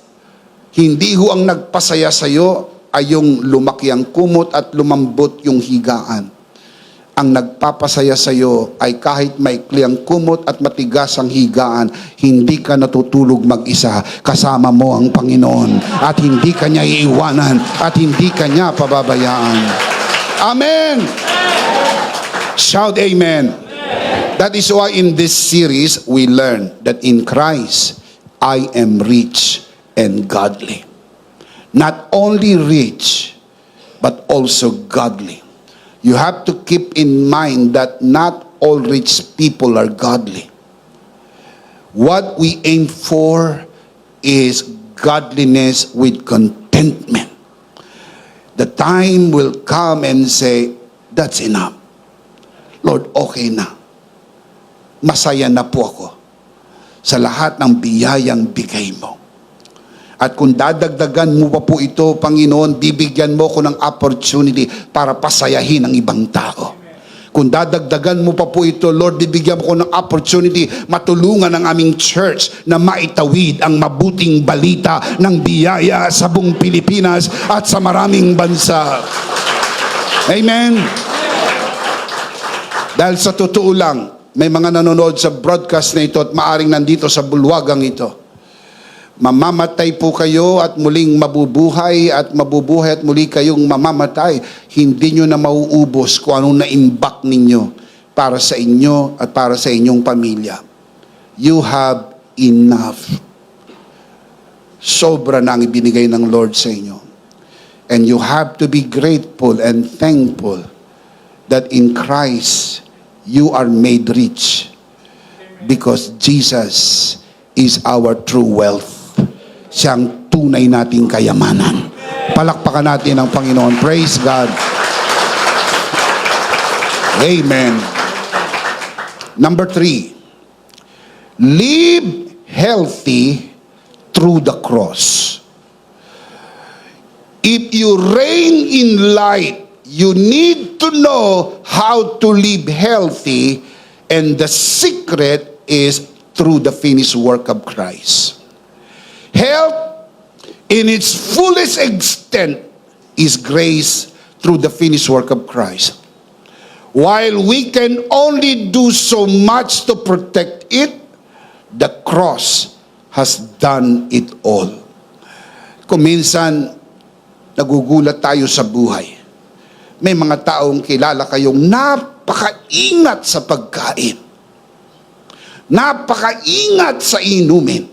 Hindi ho ang nagpasaya sa iyo ay yung lumaki ang kumot at lumambot yung higaan. Ang nagpapasaya sa iyo ay kahit maikli ang kumot at matigas ang higaan, hindi ka natutulog mag-isa. Kasama mo ang Panginoon at hindi ka niya iiwanan at hindi ka niya pababayaan. Amen! Shout amen. That is why in this series we learn that in Christ I am rich and godly. Not only rich but also godly. You have to keep in mind that not all rich people are godly. What we aim for is godliness with contentment. The time will come and say, that's enough. Lord, okay na. Masaya na po ako sa lahat ng biyayang bigay mo. At kung dadagdagan mo pa po ito, Panginoon, bibigyan mo ko ng opportunity para pasayahin ang ibang tao. Kung dadagdagan mo pa po ito, Lord, bibigyan mo ko ng opportunity matulungan ang aming church na maitawid ang mabuting balita ng biyaya sa buong Pilipinas at sa maraming bansa. Amen. Dahil sa totoo lang, may mga nanonood sa broadcast na ito at maaring nandito sa bulwagang ito. Mamamatay po kayo at muling mabubuhay at muli kayong mamamatay. Hindi nyo na mauubos kung anong na-imbak ninyo para sa inyo at para sa inyong pamilya. You have enough. Sobra na ang ibinigay ng Lord sa inyo. And you have to be grateful and thankful that in Christ you are made rich because Jesus is our true wealth. Siyang tunay nating kayamanan. Palakpakan natin ang Panginoon. Praise God. Amen. Number 3, live healthy through the cross. If you reign in light, you need to know how to live healthy, and the secret is through the finished work of Christ. Health in its fullest extent is grace through the finished work of Christ. While we can only do so much to protect it, the cross has done it all. Kung minsan, nagugulat tayo sa buhay. May mga taong kilala kayong napakaingat sa pagkain. Napakaingat sa inumin.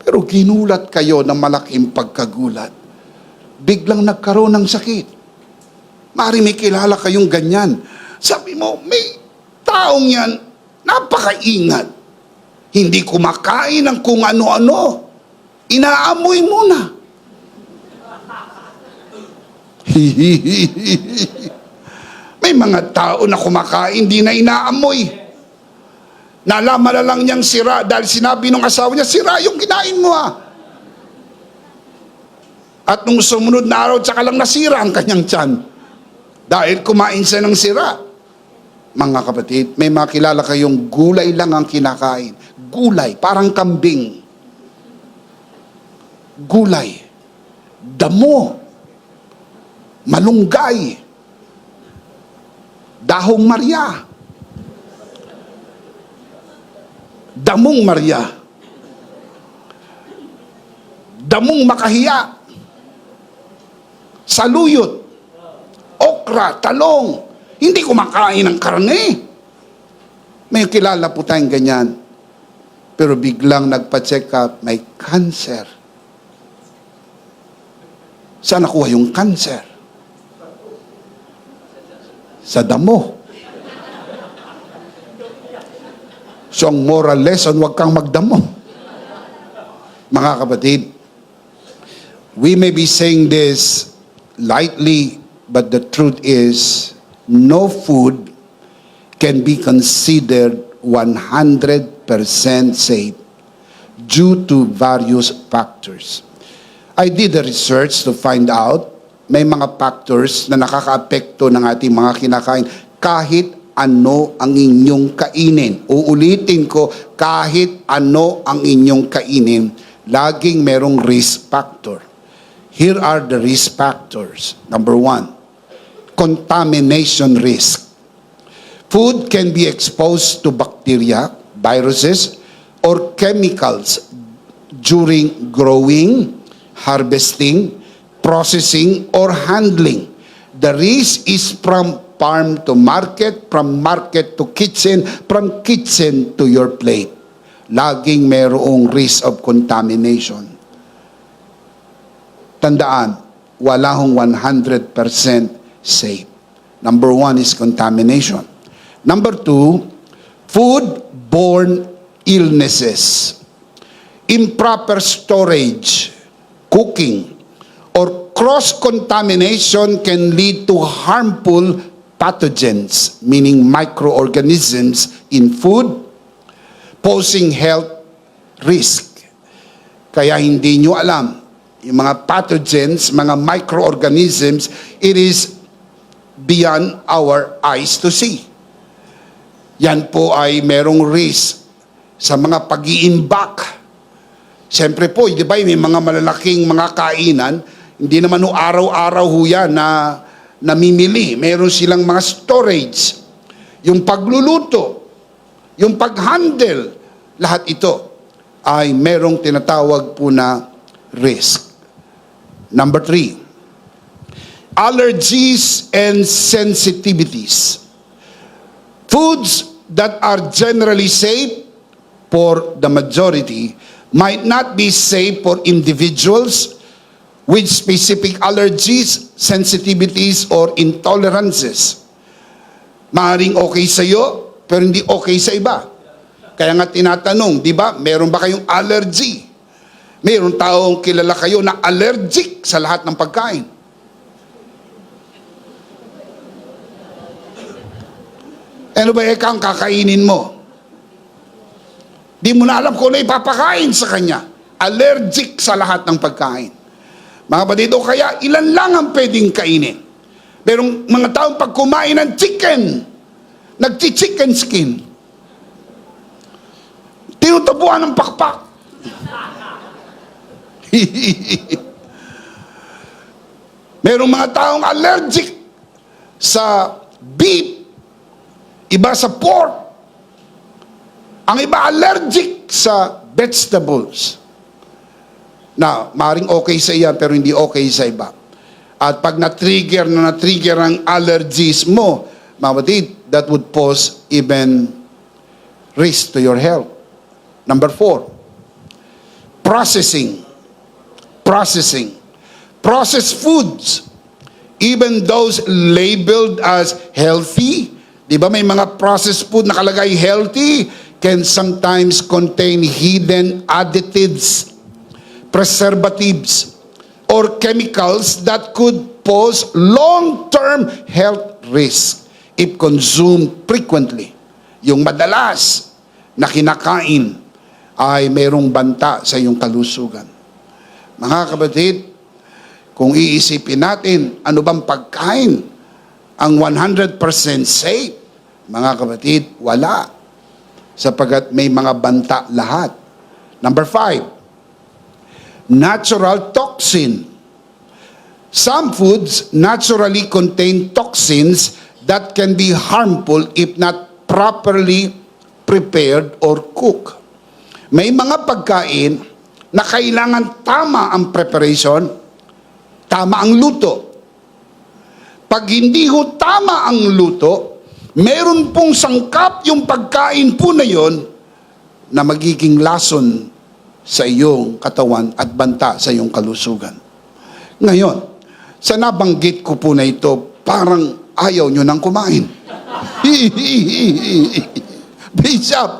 Pero ginulat kayo ng malaking pagkagulat. Biglang nagkaroon ng sakit. Mari may kilala kayong ganyan. Sabi mo, may taong yan, napakaingat. Hindi kumakain ng kung ano-ano. Inaamoy muna. May mga tao na kumakain, di na inaamoy. Nalaman na lang niyang sira dahil sinabi ng asawa niya, sira yung kinain mo ha. At nung sumunod na araw, tsaka lang nasira ang kanyang tiyan. Dahil kumain siya ng sira. Mga kapatid, may makilala kayong gulay lang ang kinakain. Gulay, parang kambing. Gulay. Damo. Malunggay. Dahong Maria. Damong Maria. Damong makahiya. Saluyot. Okra, talong. Hindi kumakain ng karne. May kilala po tayong ganyan. Pero biglang nagpa-check up, may cancer. Saan nakuha yung cancer? Sa damo. So ang moral lesson, huwag kang magdamo. Mga kapatid, we may be saying this lightly, but the truth is, no food can be considered 100% safe due to various factors. I did a research to find out may mga factors na nakakaapekto ng ating mga kinakain kahit ano ang inyong kainin. Uulitin ko, kahit ano ang inyong kainin, laging merong risk factor. Here are the risk factors. Number 1, contamination risk. Food can be exposed to bacteria, viruses, or chemicals during growing, harvesting, processing, or handling. The risk is from farm to market, from market to kitchen, from kitchen to your plate. Laging mayroong risk of contamination. Tandaan, wala hong 100% safe. Number 1 is contamination. Number 2, food-borne illnesses. Improper storage, cooking, or cross-contamination can lead to harmful pathogens, meaning microorganisms in food, posing health risk. Kaya hindi nyo alam, yung mga pathogens, mga microorganisms, it is beyond our eyes to see. Yan po ay merong risk sa mga pag-iimbak. Siyempre po, di ba, may mga malalaking mga kainan, hindi naman ho araw-araw ho yan na namimili. Meron silang mga storage. Yung pagluluto, yung pag-handle, lahat ito ay merong tinatawag po na risk. Number 3, allergies and sensitivities. Foods that are generally safe for the majority might not be safe for individuals with specific allergies, sensitivities, or intolerances. Maaaring okay sa iyo, pero hindi okay sa iba. Kaya nga tinatanong, di ba, meron ba kayong allergy? Meron taong kilala kayo na allergic sa lahat ng pagkain. Ano ba ang kakainin mo? Di mo na alam kung ano ipapakain sa kanya. Allergic sa lahat ng pagkain. Mga kapatid, o kaya ilan lang ang pwedeng kainin. Merong mga taong pag kumain ng chicken, nagchi-chicken skin. Tinutubuan ng pakpak. Merong mga taong allergic sa beef, iba sa pork, ang iba allergic sa vegetables. Na maring okay sa iyan pero hindi okay sa iba. At pag na-trigger ang allergies mo, mga kapatid, that would pose even risk to your health. Number 4, processing. Processed foods, even those labeled as healthy, di ba may mga processed food nakalagay healthy, can sometimes contain hidden additives, preservatives, or chemicals that could pose long-term health risk if consumed frequently. Yung madalas na kinakain ay mayroong banta sa iyong kalusugan. Mga kapatid, kung iisipin natin, ano bang pagkain ang 100% safe? Mga kapatid, wala. Sapagat may mga banta lahat. Number 5, natural toxin. Some foods naturally contain toxins that can be harmful if not properly prepared or cooked. May mga pagkain na kailangan tama ang preparation, tama ang luto. Pag hindi ho tama ang luto, meron pong sangkap yung pagkain po na yon na magiging lason sa iyong katawan at banta sa iyong kalusugan. Ngayon, sa nabanggit ko po na ito, parang ayaw nyo nang kumain. Bishop,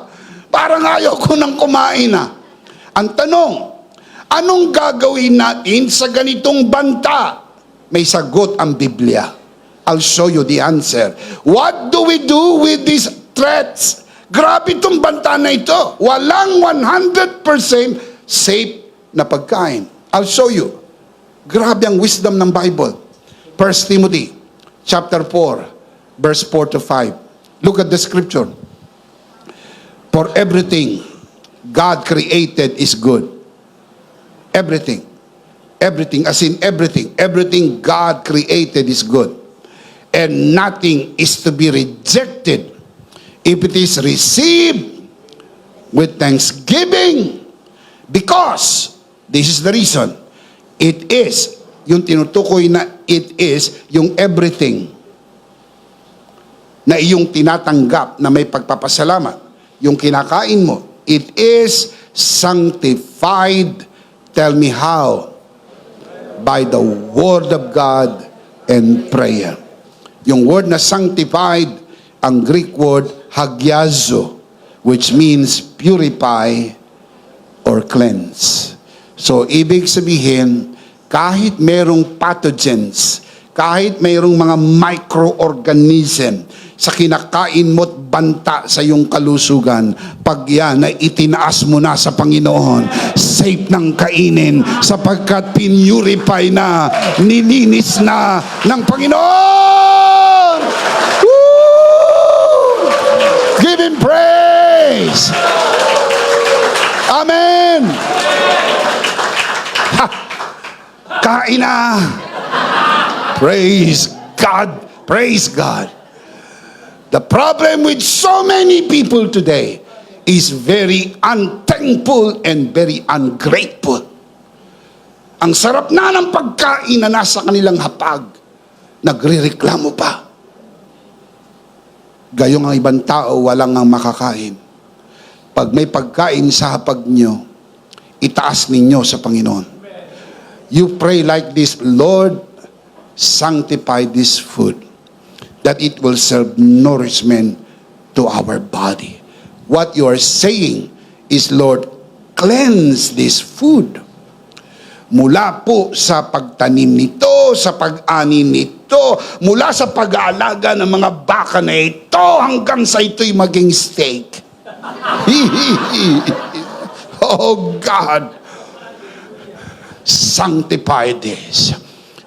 parang ayaw ko nang kumain na. Ang tanong, anong gagawin natin sa ganitong banta? May sagot ang Biblia. I'll show you the answer. What do we do with these threats? Grabe itong banta na ito. Walang 100% safe na pagkain. I'll show you. Grabe ang wisdom ng Bible. 1 Timothy chapter 4, verse 4 to 5. Look at the scripture. For everything God created is good. Everything. Everything, as in everything. Everything God created is good. And nothing is to be rejected if it is received with thanksgiving, because, this is the reason, it is, yung tinutukoy na it is, yung everything na iyong tinatanggap na may pagpapasalamat, yung kinakain mo, it is sanctified. Tell me how? By the Word of God and prayer. Yung word na sanctified, ang Greek word hagiazo, which means purify or cleanse. So, ibig sabihin, kahit merong pathogens, kahit mayroong mga microorganism sa kinakain mo't banta sa iyong kalusugan, pag yan ay itinaas mo na sa Panginoon, safe nang kainin sapagkat pinurify na, nilinis na ng Panginoon. Woo! Give Him praise. Amen. Ha! Kain na. Praise God. Praise God. The problem with so many people today is very unthankful and very ungrateful. Ang sarap na ng pagkain na nasa kanilang hapag, nagrereklamo pa. Gayong ang ibang tao, walang ang makakain. Pag may pagkain sa hapag nyo, itaas ninyo sa Panginoon. You pray like this, Lord, sanctify this food, that it will serve nourishment to our body. What you are saying is, Lord, cleanse this food. Mula po sa pagtanim nito, sa pag-ani nito, mula sa pag-aalaga ng mga baka na ito, hanggang sa ito'y maging steak. Oh God. sanctify this.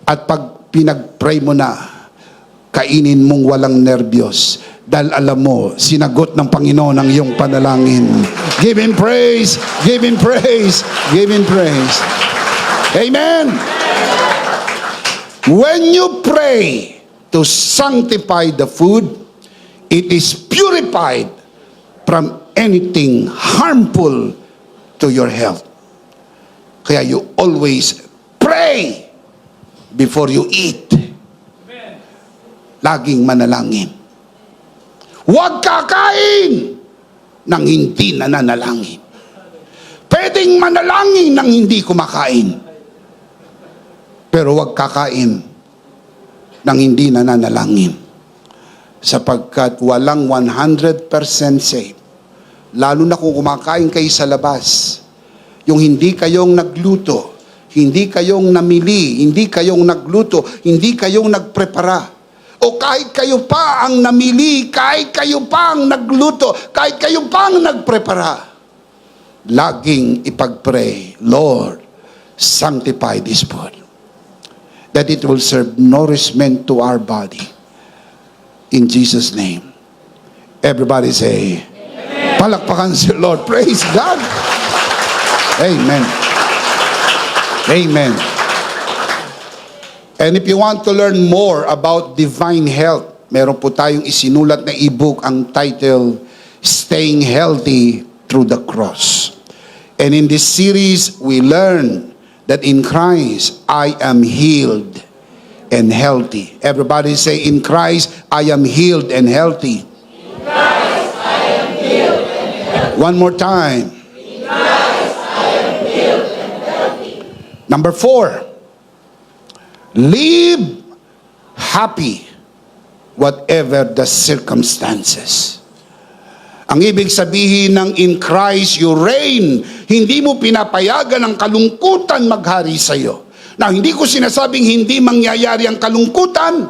At pag pinag-pray mo na, kainin mong walang nervyos. Dahil alam mo, sinagot ng Panginoon ang iyong panalangin. Give Him praise! Give Him praise! Give Him praise! Amen! When you pray to sanctify the food, it is purified from anything harmful to your health. Kaya you always pray before you eat. Laging manalangin. Huwag kakain nang hindi nananalangin. Pwedeng manalangin nang hindi kumakain. Pero huwag kakain nang hindi nananalangin. Sapagkat walang 100% safe. Lalo na kung kumakain kayo sa labas. Yung hindi kayong nagluto, hindi kayong namili, hindi kayong nagluto, hindi kayong nagprepara. O kahit kayo pa ang namili, kahit kayo pa ang nagluto, kahit kayo pa ang nagprepara, laging ipag-pray, Lord, sanctify this food, that it will serve nourishment to our body. In Jesus' name. Everybody say, Amen. Palakpakan si Lord. Praise God. Amen. Amen. And if you want to learn more about divine health, meron po tayong isinulat na ebook, ang title, Staying Healthy Through the Cross. And in this series, we learn that in Christ, I am healed and healthy. Everybody say, in Christ, I am healed and healthy. In Christ, I am healed and healthy. One more time. In Christ, I am healed and healthy. Number 4. Live happy whatever the circumstances. Ang ibig sabihin ng in Christ you reign, hindi mo pinapayagan ang kalungkutan maghari sa iyo. Now, hindi ko sinasabing hindi mangyayari ang kalungkutan,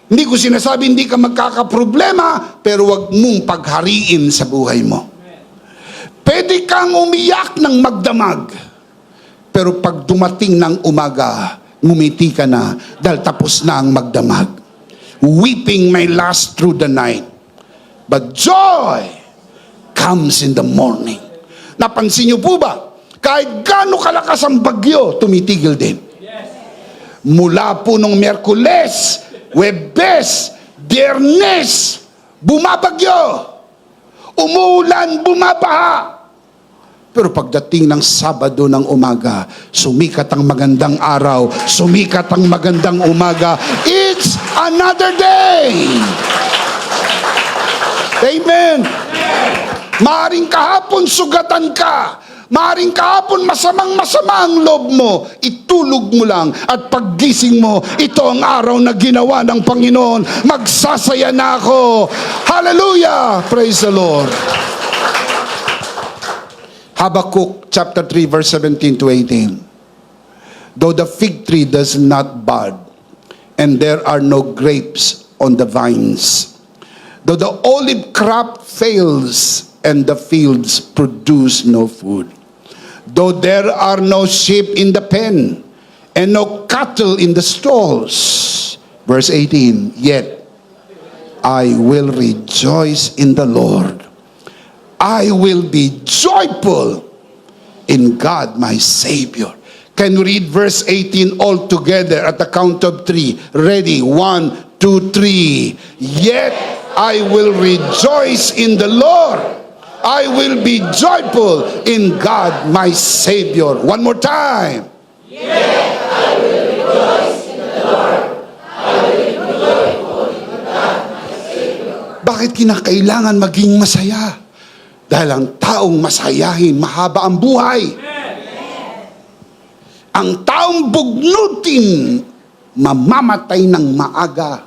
hindi ko sinasabing hindi ka magkakaproblema, pero wag mong paghariin sa buhay mo. Pwede kang umiyak ng magdamag, pero pag dumating ng umaga, ngumiti ka na dahil tapos na ang magdamag. Weeping may last through the night, but joy comes in the morning. Napansin niyo po ba? Kahit gaano kalakas ang bagyo, tumitigil din. Mula po nung Miyerkules, Huwebes, Biyernes, bumabagyo. Umuulan, bumabaha. Pero pagdating ng Sabado ng umaga, sumikat ang magandang araw, sumikat ang magandang umaga. It's another day. Amen. Maaring kahapon sugatan ka, maaring kahapon masamang-masama ang loob mo, itulog mo lang at paggising mo, ito ang araw na ginawa ng Panginoon, magsasaya na ako. Hallelujah! Praise the Lord. Habakkuk chapter 3 verse 17 to 18. Though the fig tree does not bud, and there are no grapes on the vines, though the olive crop fails, and the fields produce no food, though there are no sheep in the pen, and no cattle in the stalls, verse 18, yet I will rejoice in the Lord. I will be joyful in God my Savior. Can we read verse 18 all together at the count of 3? Ready? 1, 2, 3. Yet I will rejoice in the Lord. I will be joyful in God my Savior. One more time. Yet I will rejoice in the Lord. I will be joyful in God my Savior. Bakit kinakailangan maging masaya? Dahil ang taong masayahin, mahaba ang buhay. Ang taong bugnutin, mamamatay ng maaga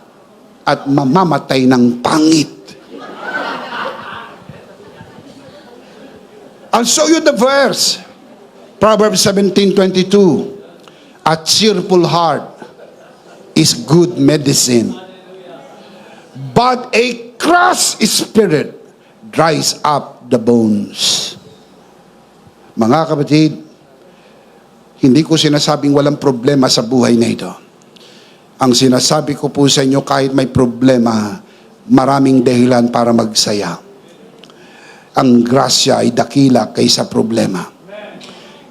at mamamatay ng pangit. I'll show you the verse. Proverbs 17:22. A cheerful heart is good medicine, but a crushed spirit dries up the bones. Mga kapatid, Hindi ko sinasabing walang problema sa buhay na ito. Ang sinasabi ko po sa inyo, kahit may problema, maraming dahilan para magsaya. Ang grasya ay dakila kaysa problema.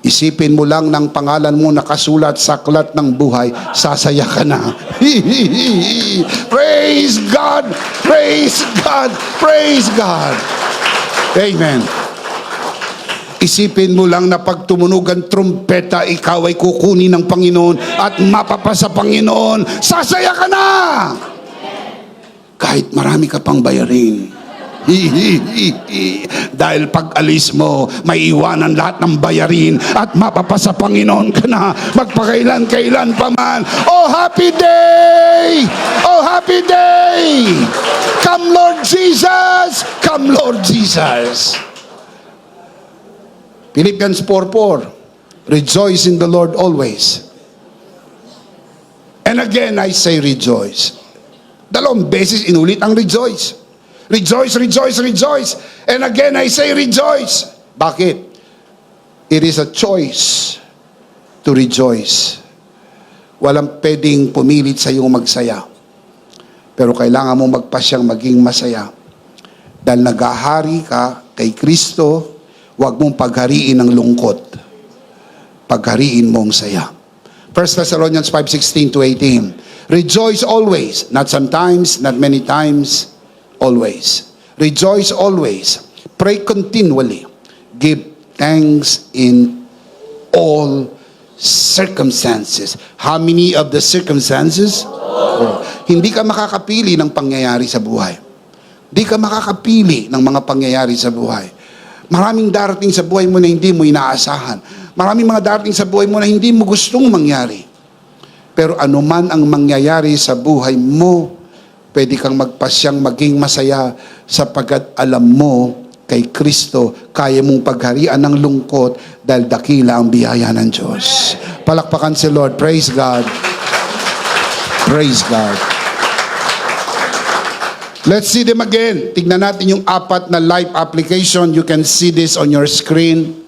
Isipin mo lang ng pangalan mo nakasulat sa aklat ng buhay, sasaya ka na. Praise God! Praise God! Praise God! Amen. Isipin mo lang na pag tumunog ang trumpeta, ikaw ay kukunin ng Panginoon at mapapasa Panginoon, sasaya ka na! Kahit marami ka pang bayarin. Dahil pag alis mo, may iwanan lahat ng bayarin at mapapasa Panginoon ka na magpakailan-kailan pa man. Oh, happy day! Oh, happy day! Come Lord Jesus! Come Lord Jesus! Philippians 4:4, rejoice in the Lord always. And again, I say rejoice. Dalawang beses inulit ang rejoice. Rejoice, rejoice, rejoice. And again, I say rejoice. Bakit? It is a choice to rejoice. Walang pwedeng pumilit sa iyong magsaya. Pero kailangan mo magpasyang maging masaya. Dahil naghahari ka kay Kristo, huwag mong paghariin ng lungkot. Paghariin mong saya. 1 Thessalonians 5:16-18. Rejoice always, not sometimes, not many times, always. Rejoice always. Pray continually. Give thanks in all circumstances. How many of the circumstances? Oh. Hindi ka makakapili ng pangyayari sa buhay. Hindi ka makakapili ng mga pangyayari sa buhay. Maraming darating sa buhay mo na hindi mo inaasahan. Maraming mga darating sa buhay mo na hindi mo gustong mangyari. Pero anuman ang mangyayari sa buhay mo, pwede kang magpasyang maging masaya sapagkat alam mo kay Kristo, kaya mong pagharian ng lungkot dahil dakila ang biyaya ng Diyos. Palakpakan si Lord. Praise God. Praise God. Let's see them again. Tignan natin yung 4 na life application. You can see this on your screen.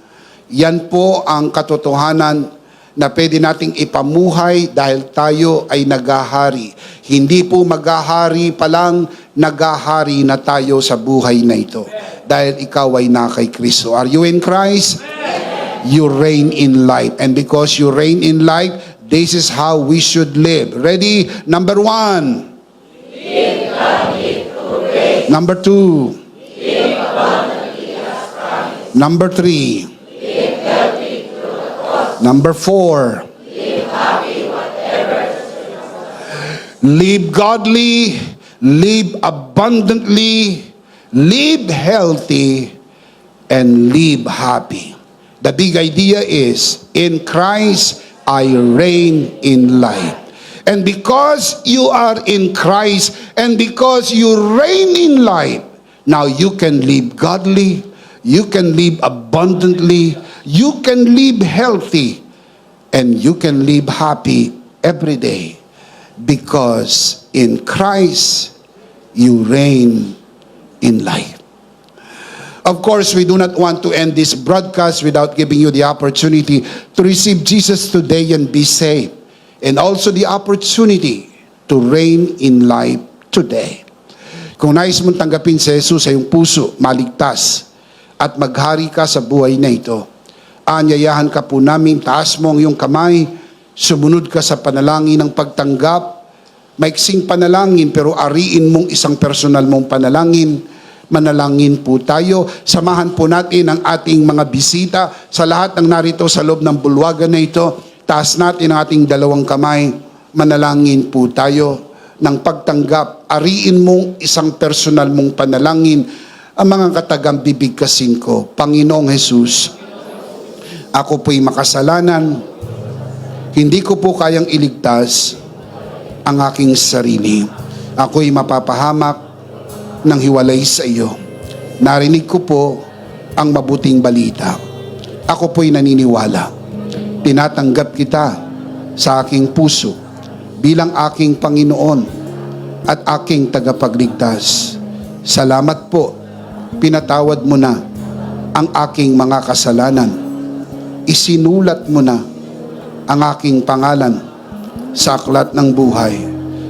Yan po ang katotohanan na pwede nating ipamuhay dahil tayo ay naghahari. Hindi po maghahari pa lang, naghahari na tayo sa buhay na ito. Dahil ikaw ay na kay Kristo. Are you in Christ? You reign in life. And because you reign in life, this is how we should live. Ready? Number 1. Number 2. Number 3. Number 4. Live godly, live abundantly, live healthy, and live happy. The big idea is, in Christ, I reign in life. And because you are in Christ, and because you reign in life, now you can live godly, you can live abundantly, you can live healthy, and you can live happy every day. Because in Christ, you reign in life. Of course, we do not want to end this broadcast without giving you the opportunity to receive Jesus today and be saved. And also the opportunity to reign in life today. Kung nais mong tanggapin si Jesus sa iyong puso, maligtas, at maghari ka sa buhay na ito, aanyayahan ka po namin, taas mo ang iyong kamay, sumunod ka sa panalangin ng pagtanggap, maiksing panalangin pero ariin mong isang personal mong panalangin. Manalangin po tayo. Samahan po natin ang ating mga bisita sa lahat ng narito sa loob ng bulwagan na ito. Taas natin ang ating dalawang kamay. Manalangin po tayo ng pagtanggap. Ariin mong isang personal mong panalangin. Ang mga katagang bibigkasin ko. Panginoong Jesus, ako po'y makasalanan. Hindi ko po kayang iligtas ang aking sarili. Ako'y mapapahamak ng hiwalay sa iyo. Narinig ko po ang mabuting balita. Ako po'y naniniwala. Tinatanggap kita sa aking puso bilang aking Panginoon at aking tagapagligtas. Salamat po, pinatawad mo na ang aking mga kasalanan. Isinulat mo na ang aking pangalan sa aklat ng buhay.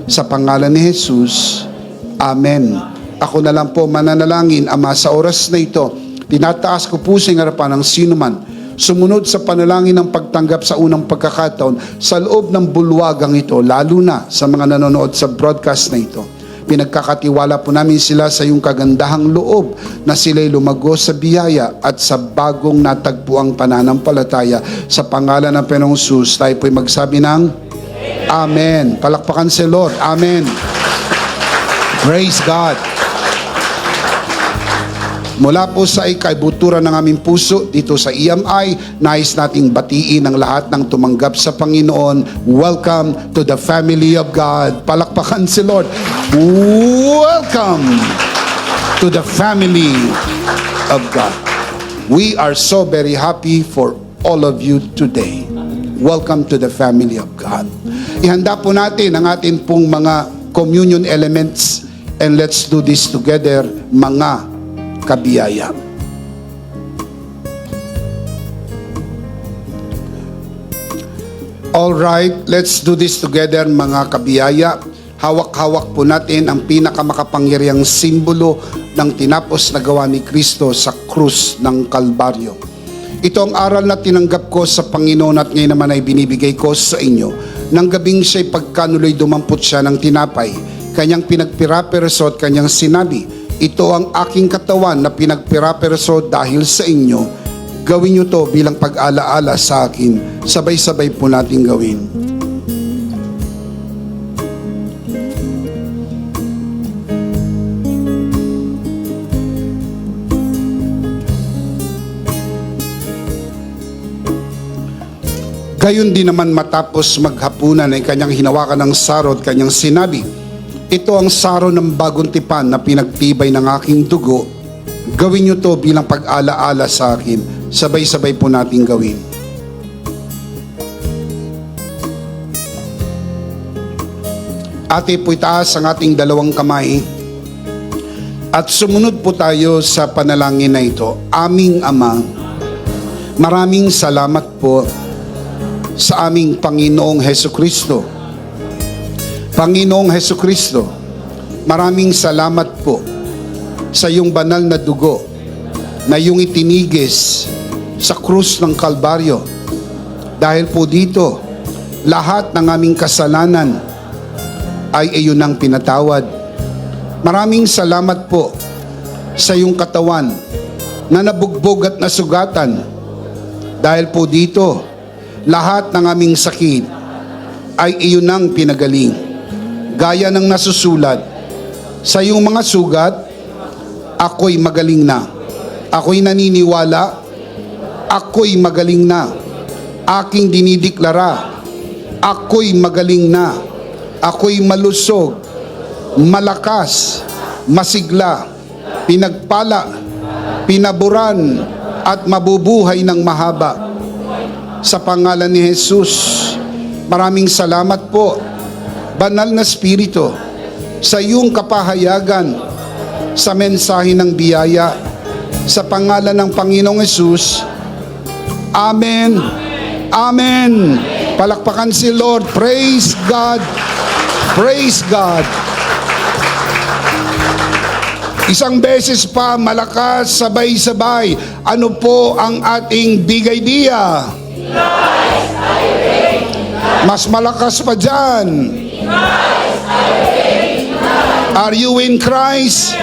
Sa pangalan ni Jesus, Amen. Ako na lang po mananalangin, Ama, sa oras na ito, tinataas ko po sa harapan ng sino man sumunod sa panalangin ng pagtanggap sa unang pagkakataon sa loob ng bulwagang ito, lalo na sa mga nanonood sa broadcast na ito. Pinagkakatiwala po namin sila sa iyong kagandahang loob na sila'y lumago sa biyaya at sa bagong natagpuang pananampalataya. Sa pangalan ng Panginoong Jesus, tayo po'y magsabi ng Amen. Palakpakan si Lord. Amen. Praise God. Mula po sa ikaibuturan ng aming puso dito sa EMI, nais nating batiin ang lahat ng tumanggap sa Panginoon. Welcome to the family of God. Palakpakan si Lord. Welcome to the family of God. We are so very happy for all of you today. Welcome to the family of God. Ihanda po natin ang atin pong mga communion elements, and let's do this together, mga kabiyaya. All right, let's do this together, mga kabiyaya. Hawak-hawak po natin ang pinakamakapangyarihang simbolo ng tinapos na gawa ni Kristo sa krus ng Kalbaryo. Ito ang aral na tinanggap ko sa Panginoon at ngayon naman ay binibigay ko sa inyo. Nang gabing siya'y pagkanuloy dumampot siya ng tinapay, kanyang pinagpiraperso at kanyang sinabi, ito ang aking katawan na pinagpiraperso dahil sa inyo. Gawin niyo to bilang pag-alaala sa akin. Sabay-sabay po natin gawin. Gayon din naman matapos maghapunan ay kanyang hinawakan ng saro at kanyang sinabi, ito ang saro ng bagong tipan na pinagtibay ng aking dugo. Gawin niyo to bilang pag-alaala sa akin. Sabay-sabay po natin gawin. Ate po itaas ang ating dalawang kamay. At sumunod po tayo sa panalangin na ito. Aming Ama, maraming salamat po sa aming Panginoong Hesukristo. Panginoong Hesukristo, maraming salamat po sa iyong banal na dugo na iyong itinigis sa krus ng Kalbaryo. Dahil po dito, lahat ng aming kasalanan ay iyon ang pinatawad. Maraming salamat po sa iyong katawan na nabugbog at nasugatan. Dahil po dito, lahat ng aming sakit ay iyon ang pinagaling. Gaya ng nasusulat, sa iyong mga sugat, ako'y magaling na. Ako'y naniniwala, ako'y magaling na. Aking dinideklara, ako'y magaling na. Ako'y malusog, malakas, masigla, pinagpala, pinaburan, at mabubuhay ng mahaba. Sa pangalan ni Jesus, maraming salamat po, Banal na Espiritu, sa iyong kapahayagan sa mensahe ng biyaya. Sa pangalan ng Panginoong Hesus, Amen. Amen. Palakpakan si Lord. Praise God. Praise God. Isang beses pa, malakas, sabay-sabay. Ano po ang ating big idea? Mas malakas pa dyan. Are you in Christ?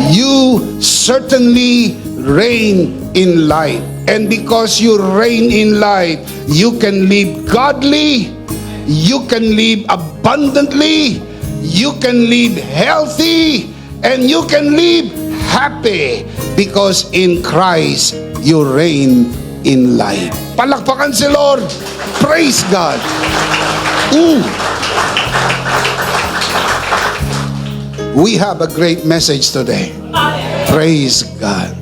You certainly reign in light. And because you reign in light, you can live godly, you can live abundantly, you can live healthy, and you can live happy. Because in Christ, you reign in light. Palakpakan si Lord. Praise God. We have a great message today. Praise God.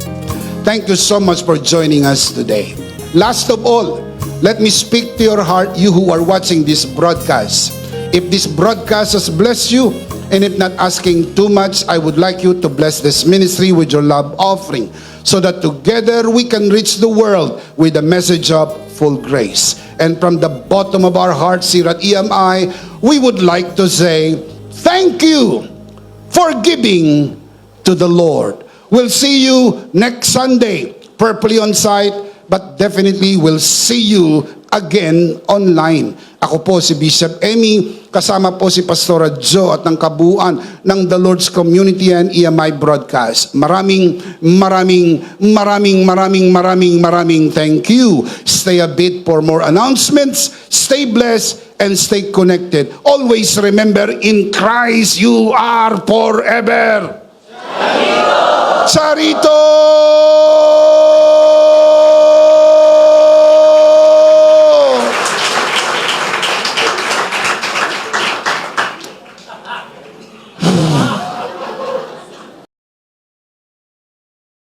Thank you so much for joining us today. Last of all, let me speak to your heart, you who are watching this broadcast. If this broadcast has blessed you, and if not asking too much, I would like you to bless this ministry with your love offering, so that together we can reach the world with the message of full grace. And from the bottom of our hearts here at EMI, we would like to say, thank you for giving to the Lord. We'll see you next Sunday, purposely on site, but definitely we'll see you again online. Ako po si Bishop Emmy, kasama po si Pastora Jo at ng kabuuan ng The Lord's Community and EMI Broadcast. Maraming thank you. Stay a bit for more announcements. Stay blessed and stay connected. Always remember, in Christ you are forever. Charito!